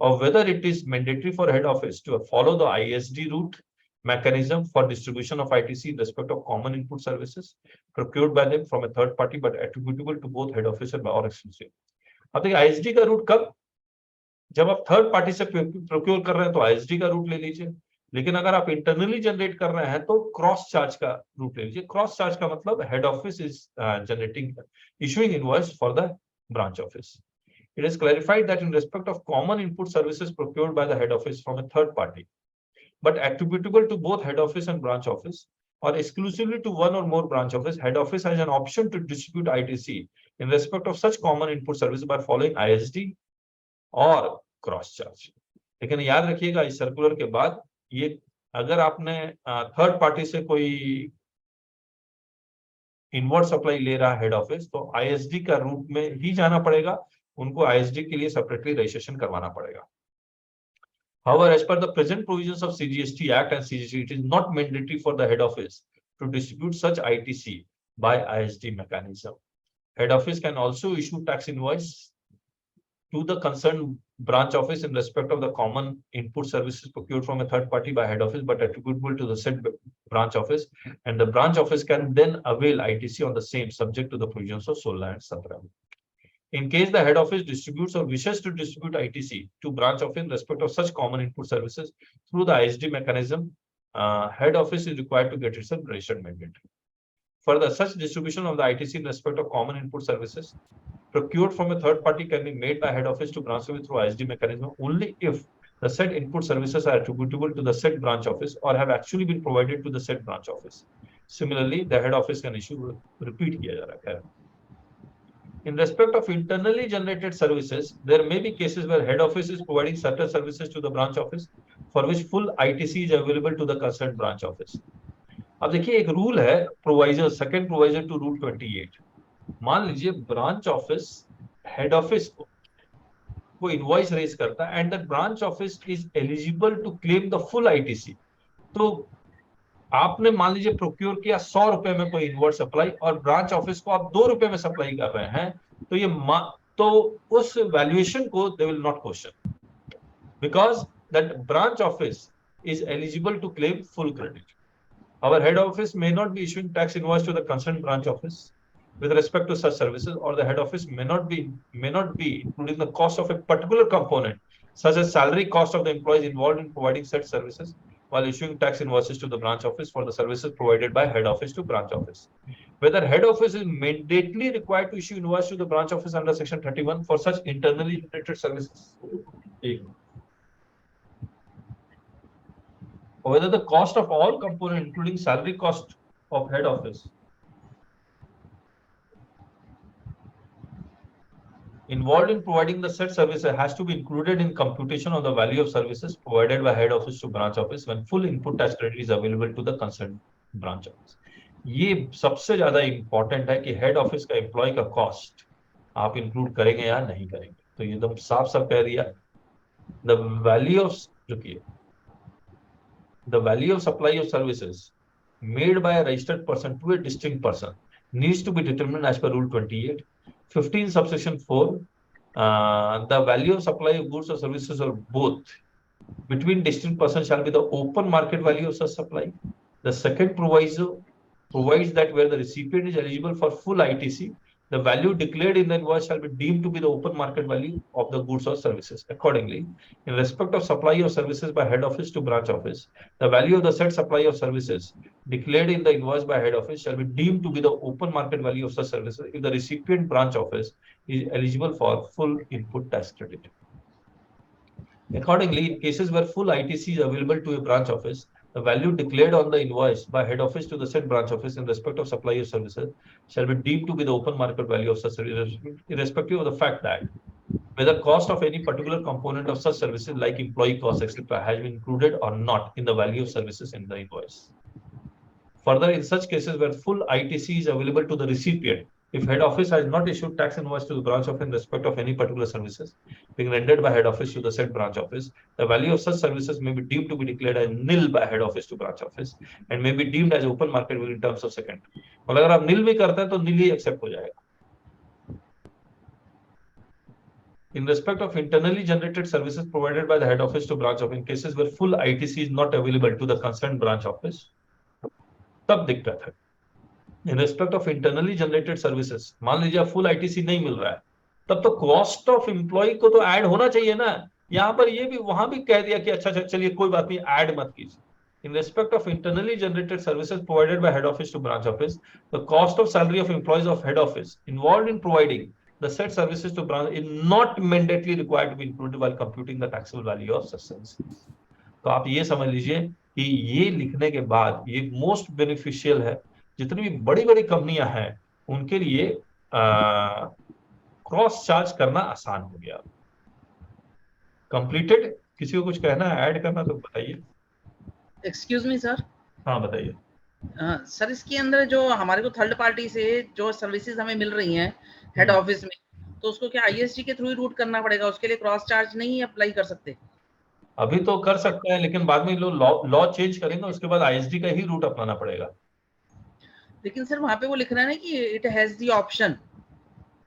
Speaker 1: or whether it is mandatory for head office to follow the ISD route mechanism for distribution of ITC in respect of common input services procured by them from a third party but attributable to both head office or exclusive। अब देखिए ISD का root कब? जब आप third party से procure कर रहे हैं तो ISD का रूट ले लीजिए, लेकिन अगर आप इंटरनली जनरेट कर रहे हैं तो क्रॉस चार्ज का रूट ले लीजिए। क्रॉस चार्ज का मतलब head office is generating issuing invoice for the branch office. It is clarified that in respect of common input services procured by the head office from a third party but attributable to both head office and branch office, or exclusively to one or more branch office, head office has an option to distribute ITC in respect of such common input services by following ISD or cross charge। लेकिन याद रखिएगा इस circular के बाद ये अगर आपने third party से कोई इनवर्ट सप्लाई ले रहा है हेड ऑफिस, तो ISD का रूट में ही जाना पड़ेगा, उनको ISD के लिए सेपरेटली रजिस्ट्रेशन करवाना पड़ेगा। However, as per the present provisions of CGST Act and CGST, it is not mandatory for the head office to distribute such ITC by ISD mechanism। Head office can also issue tax invoice to the concerned branch office in respect of the common input services procured from a third party by head office but attributable to the said branch office, and the branch office can then avail ITC on the same subject to the provisions of 16 and 17। In case the head office distributes or wishes to distribute ITC to branch office in respect of such common input services through the ISD mechanism, head office is required to get itself registered mandatory। Further, such distribution of the ITC in respect of common input services procured from a third party can be made by head office to branch office through ISD mechanism only if the said input services are attributable to the said branch office or have actually been provided to the said branch office। Similarly, the head office can issue repeat किया जा रहा है। In respect of internally generated services, there may be cases where head office is providing certain services to the branch office for which full ITC is available to the concerned branch office. अब देखिए एक rule है proviso, second proviso to rule 28। मान लीजिए branch office head office को invoice raise करता है and the branch office is eligible to claim the full ITC. तो आपने मान लीजिए प्रोक्योर किया 100 रुपए में कोई इनवर्ट सप्लाई और ब्रांच ऑफिस को आप 2 रुपए में सप्लाई कर रहे हैं, तो ये तो उस वैल्यूएशन को they will not question because that branch office is eligible to claim full credit. Our head office may not be issuing tax invoice to the concerned branch office with respect to such services, or the head office may not be including the cost of a particular component, such as salary cost of the employees involved in providing such services, while issuing tax invoices to the branch office for the services provided by head office to branch office. Whether head office is mandatorily required to issue invoice to the branch office under Section 31 for such internally generated services. Or whether the cost of all components, including salary cost of head office, involved in providing the said services has to be included in computation of the value of services provided by head office to branch office when full input tax credit is available to the concerned branch office. ये सबसे ज्यादा important है कि head office का employ का cost आप include करेंगे या नहीं करेंगे। तो ये एकदम साफ साफ कह दिया, the value of the value of supply of services made by a registered person to a distinct person needs to be determined as per Rule 28. 15 subsection 4, the value of supply of goods or services or both between distinct persons shall be the open market value of such supply. The second proviso provides that where the recipient is eligible for full ITC, the value declared in the invoice shall be deemed to be the open market value of the goods or services. Accordingly, in respect of supply of services by head office to branch office, the value of the said supply of services declared in the invoice by head office shall be deemed to be the open market value of such services if the recipient branch office is eligible for full input tax credit. Accordingly, in cases where full ITC is available to a branch office, the value declared on the invoice by head office to the said branch office in respect of supply of services shall be deemed to be the open market value of such services, irrespective of the fact that whether cost of any particular component of such services like employee costs, etc., has been included or not in the value of services in the invoice. Further, in such cases where full ITC is available to the recipient, if head office has not issued tax invoice to the branch office in respect of any particular services being rendered by head office to the said branch office, the value of such services may be deemed to be declared as nil by head office to branch office and may be deemed as open market value in terms of second. और अगर आप nil भी करते हैं तो nil ही accept हो जाएगा. In respect of internally generated services provided by the head office to branch office in cases where full ITC is not available to the concerned branch office, तब दिक्कत है. In respect of internally generated services, मान लीजिए full ITC नहीं मिल रहा है, तब तो कॉस्ट ऑफ एम्प्लॉय को तो ऐड होना चाहिए ना। यहाँ पर ये भी वहां भी कह दिया कि अच्छा चलिए कोई बात नहीं, ऐड मत कीजिए। In respect of internally generated services provided by head office to branch office, the cost of salary of employees of head office involved in providing the said services to branch is not mandatorily required to be included while computing the taxable value of such services. तो आप ये समझ लीजिए कि ये लिखने के बाद ये मोस्ट बेनिफिशियल है। जितनी भी बड़ी बड़ी कंपनियां हैं उनके लिए क्रॉस चार्ज करना आसान हो गया। कंप्लीटेड? किसी को कुछ कहना है, ऐड करना तो बताइए।
Speaker 12: Excuse me sir.
Speaker 1: हाँ बताइए।
Speaker 12: सर इसके अंदर जो हमारे को थर्ड पार्टी से जो सर्विसेज हमें मिल रही हैं हेड ऑफिस में, तो उसको क्या आईएसडी के थ्रू ही रूट करना पड़ेगा? उसके लिए क्रॉस चार्ज नहीं अप्लाई कर सकते?
Speaker 1: अभी तो कर सकते हैं, लेकिन बाद में लॉ चेंज करेंगे, उसके बाद आईएसडी का ही रूट अपनाना पड़ेगा।
Speaker 12: लेकिन सर वहां पे वो लिख रहा है ना कि इट हैज द ऑप्शन।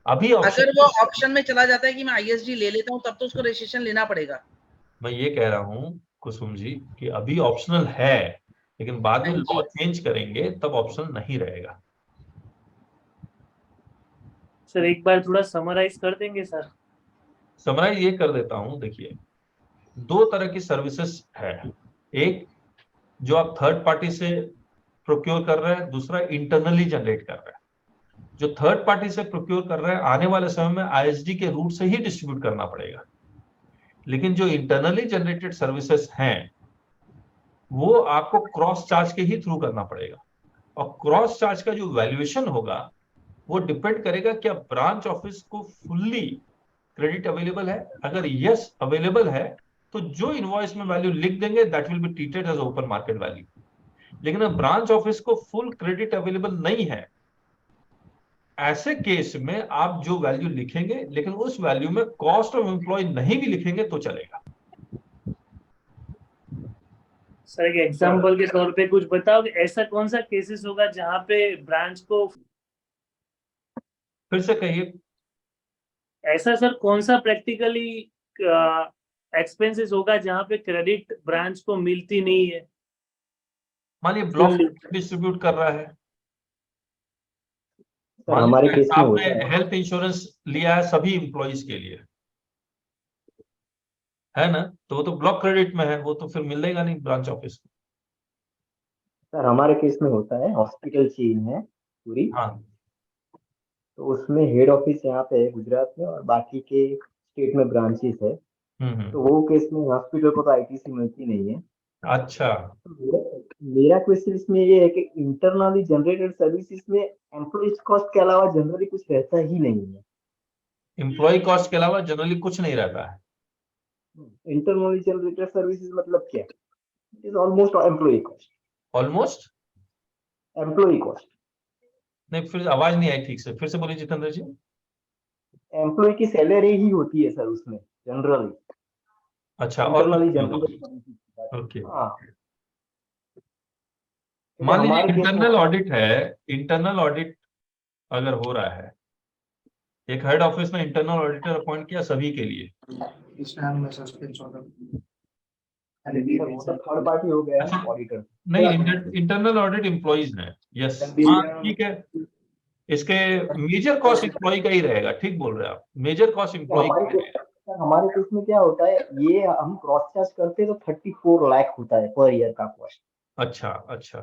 Speaker 1: अभी
Speaker 12: अगर वो ऑप्शन में चला जाता है कि मैं आईएसडी ले लेता हूं, तब तो उसको रजिस्ट्रेशन लेना पड़ेगा।
Speaker 1: मैं ये कह रहा हूं कुसुम जी कि अभी ऑप्शनल है, लेकिन बाद में लॉ चेंज करेंगे तब ऑप्शनल नहीं रहेगा।
Speaker 2: सर एक बार थोड़ा समराइज कर देंगे सर?
Speaker 1: समराइज ये कर देता हूं। देखिए, दो तरह की सर्विसेज है, एक जो आप थर्ड पार्टी से प्रोक्योर कर रहे हैं, दूसरा इंटरनली जनरेट कर रहे हैं। जो थर्ड पार्टी से प्रोक्योर कर रहे हैं आने वाले समय में आईएसडी के रूट से ही डिस्ट्रीब्यूट करना पड़ेगा, लेकिन जो इंटरनली जनरेटेड सर्विसेज हैं वो आपको क्रॉस चार्ज के ही थ्रू करना पड़ेगा। और क्रॉस चार्ज का जो वैल्यूएशन होगा वो डिपेंड करेगा क्या ब्रांच ऑफिस को फुल्ली क्रेडिट अवेलेबल है। अगर यस अवेलेबल है तो जो इनवॉइस में वैल्यू लिख देंगे that will be treated as open market value. लेकिन अब ब्रांच ऑफिस को फुल क्रेडिट अवेलेबल नहीं है, ऐसे केस में आप जो वैल्यू लिखेंगे लेकिन उस वैल्यू में कॉस्ट ऑफ एम्प्लॉय नहीं भी लिखेंगे तो चलेगा।
Speaker 2: सर एक एग्जांपल के तौर पे कुछ बताओ, ऐसा कौन सा केसेस होगा जहां पे ब्रांच को,
Speaker 1: फिर से कहिए।
Speaker 2: ऐसा सर कौन सा प्रैक्टिकली एक्सपेंसेस होगा जहां पे क्रेडिट ब्रांच को मिलती नहीं है?
Speaker 1: मानिए ब्लॉक डिस्ट्रीब्यूट कर रहा है,
Speaker 8: हमारे केस में
Speaker 1: आपने हेल्थ इंश्योरेंस लिया है सभी एम्प्लॉइज के लिए, है ना, तो वो तो ब्लॉक क्रेडिट में है, वो तो फिर मिलेगा नहीं ब्रांच ऑफिस को।
Speaker 8: सर हमारे केस में होता है, हॉस्पिटल चेन है पूरी।
Speaker 1: हाँ,
Speaker 8: तो उसमें हेड ऑफिस यहाँ पे है गुजरात में और बाकी के स्टेट में ब्रांचेस है। तो वो केस में हॉस्पिटल को तो आईटीसी मिलती नहीं है।
Speaker 1: अच्छा,
Speaker 8: मेरा क्वेश्चन इसमें ये है कि इंटरनली जनरेटेड सर्विसेज में एम्प्लॉइज कॉस्ट के अलावा जनरली कुछ रहता ही नहीं है।
Speaker 1: एम्प्लॉय कॉस्ट के अलावा जनरली कुछ नहीं रहता है।
Speaker 8: इंटरनली जनरेटेड सर्विसेज मतलब क्या? It is almost employee cost.
Speaker 1: Almost
Speaker 8: employee cost
Speaker 1: नहीं, फिर आवाज नहीं आई ठीक से, फिर से बोलिए जितेंद्र जी।
Speaker 8: एम्प्लॉय की सैलरी ही होती है सर उसमें जनरली।
Speaker 1: अच्छा, और ओके, मान लीजिए इंटरनल ऑडिट है, इंटरनल ऑडिट अगर हो रहा है, एक हेड ऑफिस में इंटरनल ऑडिटर अपॉइंट किया सभी के लिए,
Speaker 8: थर्ड पार्टी हो गया ऑडिटर।
Speaker 1: नहीं, इंटरनल ऑडिट एम्प्लॉइज है, यस, हाँ ठीक है, इसके मेजर कॉस्ट एम्प्लॉय का ही रहेगा, ठीक बोल रहे हैं आप, मेजर कॉस्ट एम्प्लॉय का रहेगा।
Speaker 8: हमारे केस में क्या होता है, ये हम क्रॉस चार्ज करते हैं तो 34 लाख होता है पर ईयर का कॉस्ट।
Speaker 1: अच्छा अच्छा,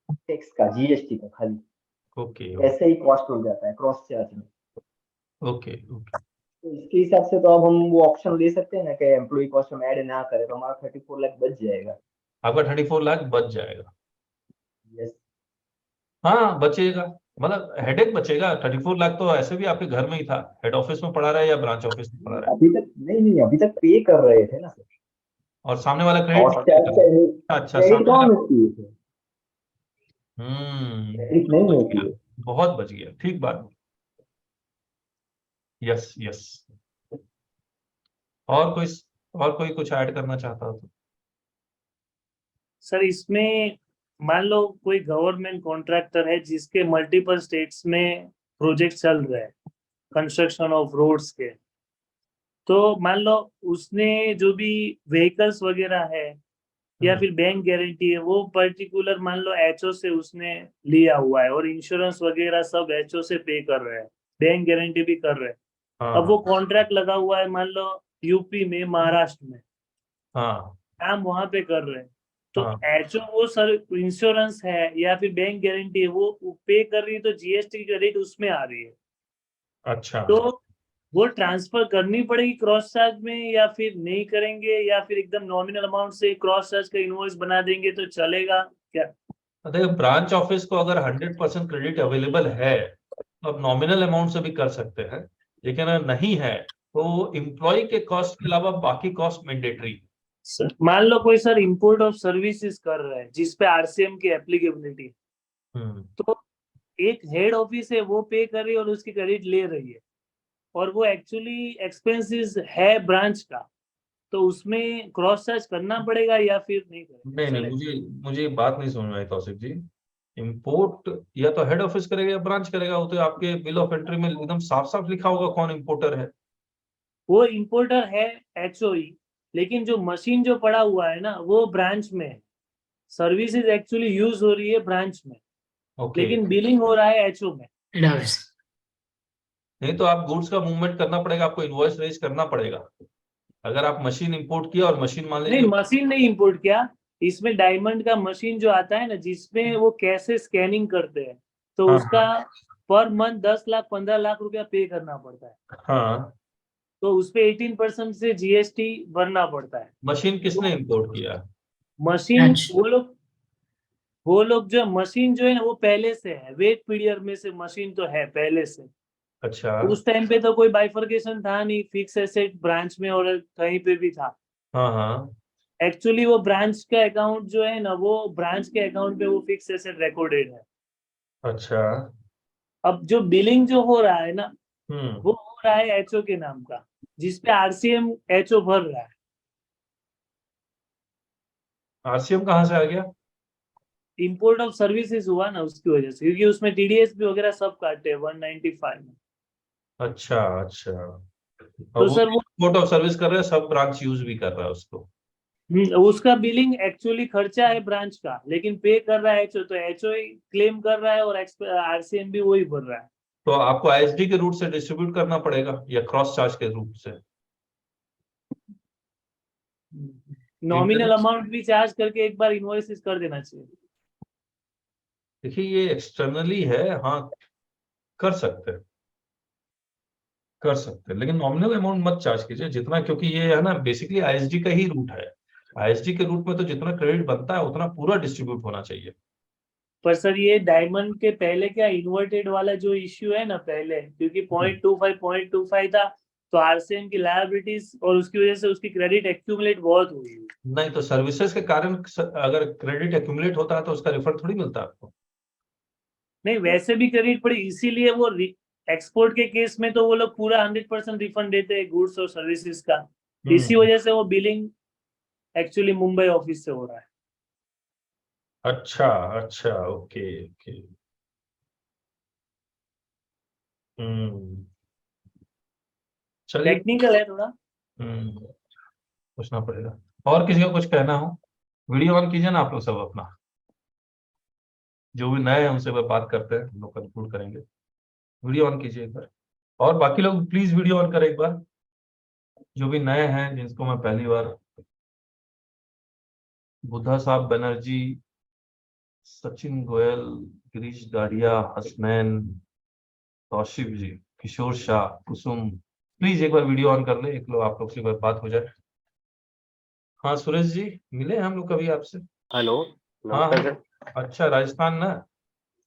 Speaker 8: टैक्स का, जीएसटी का खाली,
Speaker 1: ओके,
Speaker 8: ऐसे ही कॉस्ट हो जाता है क्रॉस चार्ज में।
Speaker 1: ओके ओके,
Speaker 8: तो इसके हिसाब से तो अब हम वो ऑप्शन ले सकते हैं ना कि एम्प्लॉय कॉस्ट हम ऐड ना करें, तो हमारा 34 लाख बच जाएगा।
Speaker 1: आपका 34 लाख बच जाएगा।
Speaker 8: यस,
Speaker 1: हाँ बचेगा, मतलब हेडेक बचेगा। 34 लाख तो ऐसे भी आपके घर में ही था, हेड ऑफिस में पड़ा रहा है या ब्रांच ऑफिस में पड़ा रहा है?
Speaker 8: अभी तक नहीं, अभी तक पे कर रहे थे ना सर।
Speaker 1: और सामने वाला क्रेडिट, अच्छा,
Speaker 8: क्रेडिट
Speaker 1: सामने वाला,
Speaker 8: क्रेडिट नहीं होती है,
Speaker 1: बहुत बच गया, ठीक बात, यस यस। और कोई कुछ ऐड करना चाहता हो तो?
Speaker 2: सर इसमें मान लो कोई गवर्नमेंट कॉन्ट्रैक्टर है जिसके मल्टीपल स्टेट्स में प्रोजेक्ट चल रहे हैं कंस्ट्रक्शन ऑफ रोड्स के, तो मान लो उसने जो भी व्हीकल्स वगैरह है या फिर बैंक गारंटी है वो पर्टिकुलर मान लो एचओ से उसने लिया हुआ है और इंश्योरेंस वगैरह सब एचओ से पे कर रहे हैं, बैंक गारंटी भी कर रहे हैं। अब वो कॉन्ट्रैक्ट लगा हुआ है मान लो यूपी में, महाराष्ट्र में, काम वहां पे कर रहे हैं, तो एचओ वो सर इंश्योरेंस है या फिर बैंक गारंटी है वो पे कर रही है, तो जीएसटी की रेट उसमें आ रही है।
Speaker 1: अच्छा,
Speaker 2: तो वो ट्रांसफर करनी पड़ेगी क्रॉस चार्ज में या फिर नहीं करेंगे, या फिर एकदम नॉमिनल अमाउंट से क्रॉस चार्ज का इनवॉइस बना देंगे तो चलेगा क्या?
Speaker 1: देखो, ब्रांच ऑफिस को अगर 100% क्रेडिट अवेलेबल है तो आप नॉमिनल अमाउंट से भी कर सकते हैं, लेकिन अगर नहीं है तो एम्प्लॉय के कॉस्ट के अलावा बाकी कॉस्ट मैंडेटरी।
Speaker 2: मान लो कोई सर इंपोर्ट ऑफ सर्विसेज कर रहा है जिसपे आरसीएम की एप्लीकेबिलिटी, तो एक हेड ऑफिस है वो पे कर रही है और उसकी क्रेडिट ले रही है और वो एक्चुअली एक्सपेंसेस है ब्रांच का, तो उसमें क्रॉस चार्ज करना पड़ेगा या फिर नहीं करेगा?
Speaker 1: नहीं, मुझे बात नहीं समझ में आई तौसिफ जी। इंपोर्ट या तो हेड ऑफिस करेगा या ब्रांच करेगा, वो तो आपके बिल ऑफ एंट्री में एकदम साफ साफ लिखा होगा कौन इंपोर्टर है।
Speaker 2: वो इंपोर्टर है एचओई, लेकिन जो मशीन जो पड़ा हुआ है ना वो ब्रांच में है, सर्विसेज एक्चुअली यूज हो रही है ब्रांच में, लेकिन बिलिंग हो रहा है एचओ में।
Speaker 1: नहीं तो आप गुड्स का मूवमेंट करना पड़ेगा, आपको इनवॉइस रेज करना पड़ेगा। अगर आप मशीन इंपोर्ट किया और मशीन मान लीजिए,
Speaker 2: नहीं मशीन नहीं इंपोर्ट किया, इसमें डायमंड का मशीन जो आता है ना जिसमें वो कैसे स्कैनिंग करते हैं, तो उसका पर मंथ 10 लाख 15 लाख रुपया पे करना पड़ता है। तो उसपे 18% से जीएसटी भरना पड़ता है।
Speaker 1: मशीन किसने इंपोर्ट किया?
Speaker 2: मशीन वो लोग वो लोग जो मशीन जो है ना वो पहले से है, वेट पीरियड में से मशीन तो है पहले से।
Speaker 1: अच्छा।
Speaker 2: उस टाइम पे तो कोई बाइफर्केशन था नहीं, फिक्स एसेट ब्रांच में और कहीं पे भी था।
Speaker 1: हाँ हाँ।
Speaker 2: एक्चुअली वो ब्रांच का अकाउंट जो है ना, वो ब्रांच के अकाउंट पे वो फिक्स एसेट रिकॉर्डेड है।
Speaker 1: अच्छा।
Speaker 2: अब जो बिलिंग जो हो रहा है ना,
Speaker 1: हम्म।
Speaker 2: वो हो रहा है एचओ के नाम का, जिसपे आरसीएम एचओ भर रहा है।
Speaker 1: आरसीएम कहाँ से आ गया?
Speaker 2: इंपोर्ट ऑफ सर्विसेज हुआ ना उसकी वजह से, क्योंकि उसमें टीडीएस भी वगैरह सब काटे 195 में।
Speaker 1: अच्छा अच्छा। और
Speaker 2: तो
Speaker 1: वो
Speaker 2: सर वो
Speaker 1: इंपोर्ट ऑफ सर्विस कर रहे हैं, सब ब्रांच यूज भी कर रहा है उसको।
Speaker 2: उसका बिलिंग एक्चुअली खर्चा है ब्रांच का, लेकिन पे कर रहा है एचओ, तो एचओ क्लेम कर रहा है और आरसीएम भी वही भर रहा है।
Speaker 1: तो आपको आईएसडी के रूट से डिस्ट्रीब्यूट करना पड़ेगा या क्रॉस चार्ज के रूट से?
Speaker 2: नॉमिनल अमाउंट भी चार्ज करके एक बार इनवॉइसेस कर देना चाहिए।
Speaker 1: देखिए ये एक्सटर्नली है, हाँ कर सकते हैं, कर सकते हैं, लेकिन नॉमिनल अमाउंट मत चार्ज कीजिए जितना, क्योंकि ये है ना बेसिकली आईएसडी का ही रूट है। आईएसडी के रूट में तो जितना क्रेडिट बनता है उतना पूरा डिस्ट्रीब्यूट होना चाहिए।
Speaker 2: पर सर ये डायमंड के पहले क्या इन्वर्टेड वाला जो इश्यू है ना पहले, क्योंकि 0.25 था, तो आरसीएम की लायबिलिटीज और उसकी वजह से उसकी क्रेडिट एक्यूमुलेट बहुत हुई।
Speaker 1: नहीं तो सर्विसेज के कारण अगर क्रेडिट एक्यूमुलेट होता है तो उसका रिफंड थोड़ी मिलता है आपको।
Speaker 2: नहीं, वैसे भी क्रेडिट पड़ी, इसीलिए वो एक्सपोर्ट के केस में तो वो लोग पूरा 100% रिफंड देते हैं गुड्स और सर्विसेज का। इसी वजह से वो बिलिंग एक्चुअली मुंबई ऑफिस से हो रहा है।
Speaker 1: अच्छा अच्छा, ओके ओके। चलिए।
Speaker 2: टेक्निकल है थोड़ा।
Speaker 1: पूछना पड़ेगा। और किसी को कुछ कहना हो? वीडियो ऑन कीजिए ना आप लोग सब अपना, जो भी नए हैं उनसे बात करते हैं, हम लोग कंक्लूड करेंगे। वीडियो ऑन कीजिए एक बार, और बाकी लोग प्लीज वीडियो ऑन करें एक बार, जो भी नए हैं जिनको मैं पहली बार। बुद्धा साहब बनर्जी, सचिन गोयल, गिरीश गाड़िया, हसनैन, कौशिक जी, किशोर शाह, कुसुम, प्लीज एक बार वीडियो ऑन कर ले, एक लोग आप लोग से बात हो जाए। हाँ सुरेश जी, मिले हम लोग कभी आपसे?
Speaker 13: हेलो,
Speaker 1: हाँ
Speaker 13: नमस्कार सर।
Speaker 1: अच्छा, राजस्थान ना?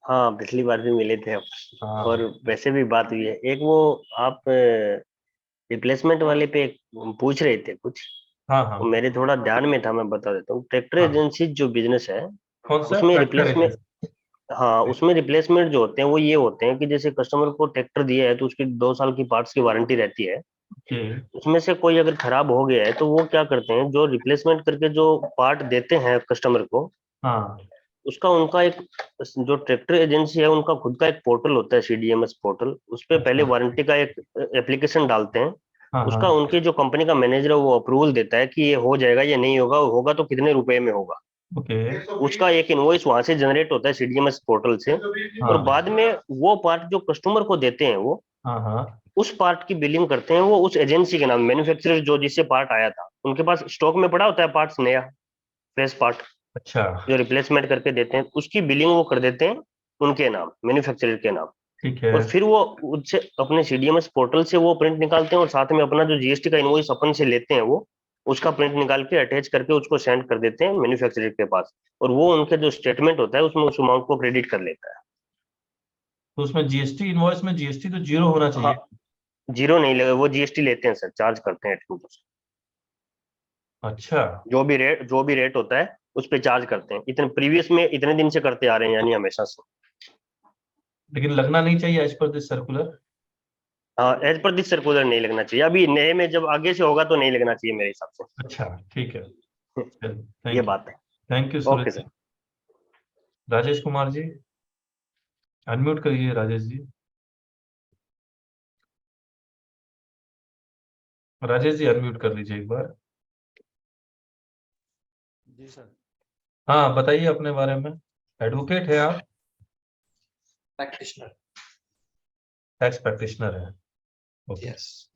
Speaker 13: हाँ, पिछली बार भी मिले थे आप।
Speaker 1: हाँ।
Speaker 13: और वैसे भी बात हुई है। एक वो आप रिप्लेसमेंट वाले पे पूछ रहे थे कुछ।
Speaker 1: हाँ हाँ।
Speaker 13: तो मेरे थोड़ा ध्यान में था, मैं बता देता हूँ। ट्रैक्टर
Speaker 1: हाँ।
Speaker 13: एजेंसी जो बिजनेस है,
Speaker 1: कौन सा?
Speaker 13: उसमें
Speaker 1: ट्रैक्टर
Speaker 13: रिप्लेसमेंट,
Speaker 1: एजेंसी?
Speaker 13: हाँ उसमें रिप्लेसमेंट जो होते हैं वो ये होते हैं कि जैसे कस्टमर को ट्रैक्टर दिया है तो उसकी 2 साल की पार्ट्स की वारंटी रहती है। उसमें से कोई अगर खराब हो गया है तो वो क्या करते हैं, जो रिप्लेसमेंट करके जो पार्ट देते हैं कस्टमर को,
Speaker 1: हाँ।
Speaker 13: उसका उनका एक, जो ट्रैक्टर एजेंसी है उनका खुद का एक पोर्टल होता है, सीडीएमएस पोर्टल। उस पर पहले वारंटी का एक एप्लीकेशन डालते हैं।
Speaker 1: हाँ,
Speaker 13: उसका
Speaker 1: हाँ।
Speaker 13: उनकी जो कंपनी का मैनेजर है वो अप्रूवल देता है कि ये हो जाएगा या नहीं होगा, होगा तो कितने रुपए में होगा।
Speaker 1: ओके।
Speaker 13: उसका एक इनवॉइस वहां से जनरेट होता है सीडीएमएस पोर्टल से।
Speaker 1: हाँ।
Speaker 13: और बाद में वो पार्ट जो कस्टमर को देते हैं वो,
Speaker 1: हाँ हाँ।
Speaker 13: उस पार्ट की बिलिंग करते हैं वो उस एजेंसी के नाम, मैन्युफैक्चरर जो जिससे पार्ट आया था उनके पास स्टॉक में पड़ा होता है पार्ट्स, नया फ्रेश पार्ट
Speaker 1: अच्छा।
Speaker 13: जो रिप्लेसमेंट करके देते हैं, उसकी बिलिंग वो कर देते हैं उनके नाम, मैन्युफैक्चरर के नाम।
Speaker 1: ठीक है।
Speaker 13: और फिर वो उससे अपने सीडीएमएस पोर्टल से वो प्रिंट निकालते हैं और साथ में अपना जो जीएसटी का इनवॉइस अपन से लेते हैं वो उसका प्रिंट निकाल के अटैच करके उसको सेंड कर देते हैं मैन्युफैक्चरर के पास। और वो उनके जो स्टेटमेंट होता है उसमें उस अमाउंट को क्रेडिट कर लेता है।
Speaker 1: तो उसमें जीएसटी, इनवॉइस में जीएसटी तो जीरो होना चाहिए।
Speaker 13: हाँ, जीरो नहीं लगे, वो जीएसटी लेते हैं सर, चार्ज करते हैं 18%।
Speaker 1: अच्छा।
Speaker 13: जो भी रेट होता है उस पे चार्ज करते हैं। इतने प्रीवियस में इतने दिन से करते आ रहे हैं, यानी हमेशा से।
Speaker 1: लेकिन लगना नहीं चाहिए एज पर दिस सर्कुलर।
Speaker 13: हाँ, एज पर दिस सर्कुलर नहीं लगना चाहिए। अभी नए में जब आगे से होगा तो नहीं लगना चाहिए मेरे हिसाब से।
Speaker 1: अच्छा ठीक है।
Speaker 13: ये बात है।
Speaker 1: Thank you
Speaker 13: okay
Speaker 1: Suresh.
Speaker 13: Sir.
Speaker 1: Rajesh Kumar ji, unmute करिए राजेश जी। राजेश जी अनम्यूट कर लीजिए एक बार।
Speaker 14: जी सर।
Speaker 1: हाँ बताइए अपने बारे में। एडवोकेट है आप?
Speaker 14: प्रैक्टिशनर।
Speaker 1: टैक्स प्रैक्टिशनर है। ओके।
Speaker 14: यस।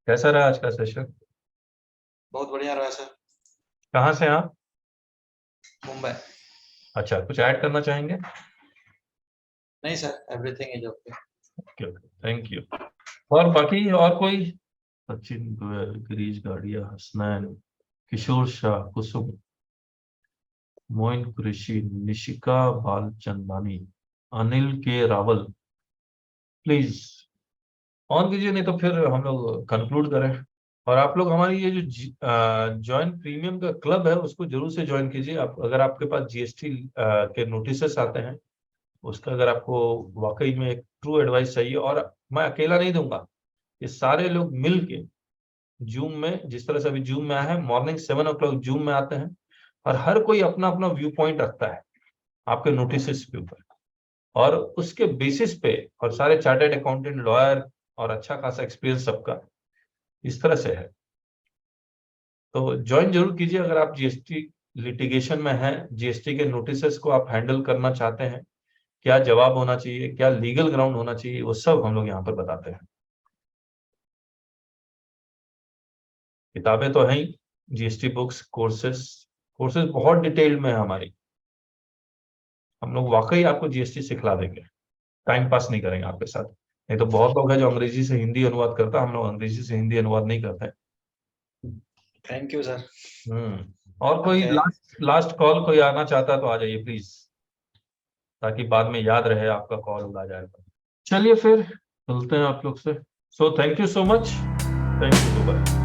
Speaker 1: कैसा रहा आज का सेशन?
Speaker 14: बहुत बढ़िया रहा सर।
Speaker 1: कहाँ से आप?
Speaker 14: मुंबई।
Speaker 1: अच्छा, कुछ ऐड करना चाहेंगे?
Speaker 14: नहीं sir, everything is okay.
Speaker 1: Okay, thank you. और बाकी और कोई? सचिन गोयल, गिरीश गाड़िया, हसनैन, किशोर शाह, कुसुम, मोइन कुरैशी, निशिका बालचंदानी, अनिल के रावल, प्लीज ऑन कीजिए, नहीं तो फिर हम लोग कंक्लूड करें। और आप लोग हमारी ये जो जॉइन प्रीमियम का क्लब है उसको जरूर से ज्वाइन कीजिए। आप अगर आपके पास जीएसटी के नोटिसेस आते हैं, उसका अगर आपको वाकई में एक ट्रू एडवाइस चाहिए, और मैं अकेला नहीं दूंगा, ये सारे लोग मिल के जूम में, जिस तरह से अभी जूम में आया है, मॉर्निंग 7 o'clock जूम में आते हैं और हर कोई अपना अपना व्यू पॉइंट रखता है आपके नोटिसेस के ऊपर, और उसके बेसिस पे, और सारे चार्टर्ड अकाउंटेंट, लॉयर और अच्छा खासा एक्सपीरियंस सबका इस तरह से है। तो ज्वाइन जरूर कीजिए अगर आप जीएसटी लिटिगेशन में हैं, जीएसटी के नोटिसेस को आप हैंडल करना चाहते हैं, क्या जवाब होना चाहिए, क्या लीगल ग्राउंड होना चाहिए, वो सब हम लोग यहाँ पर बताते हैं। किताबें तो हैं, जीएसटी बुक्स, कोर्सेज बहुत डिटेल में है हमारी। हम लोग वाकई आपको जीएसटी सिखला देंगे, टाइम पास नहीं करेंगे आपके साथ। नहीं तो बहुत लोग हैं जो अंग्रेजी से हिंदी अनुवाद करता है, हम लोग अंग्रेजी से हिंदी अनुवाद नहीं करते।
Speaker 14: Thank you sir.
Speaker 1: और कोई लास्ट कॉल कोई आना चाहता है तो आ जाइए प्लीज, ताकि बाद में याद रहे आपका कॉल उड़ा जाएगा। चलिए फिर मिलते हैं आप लोग से। So thank you so much, thank you.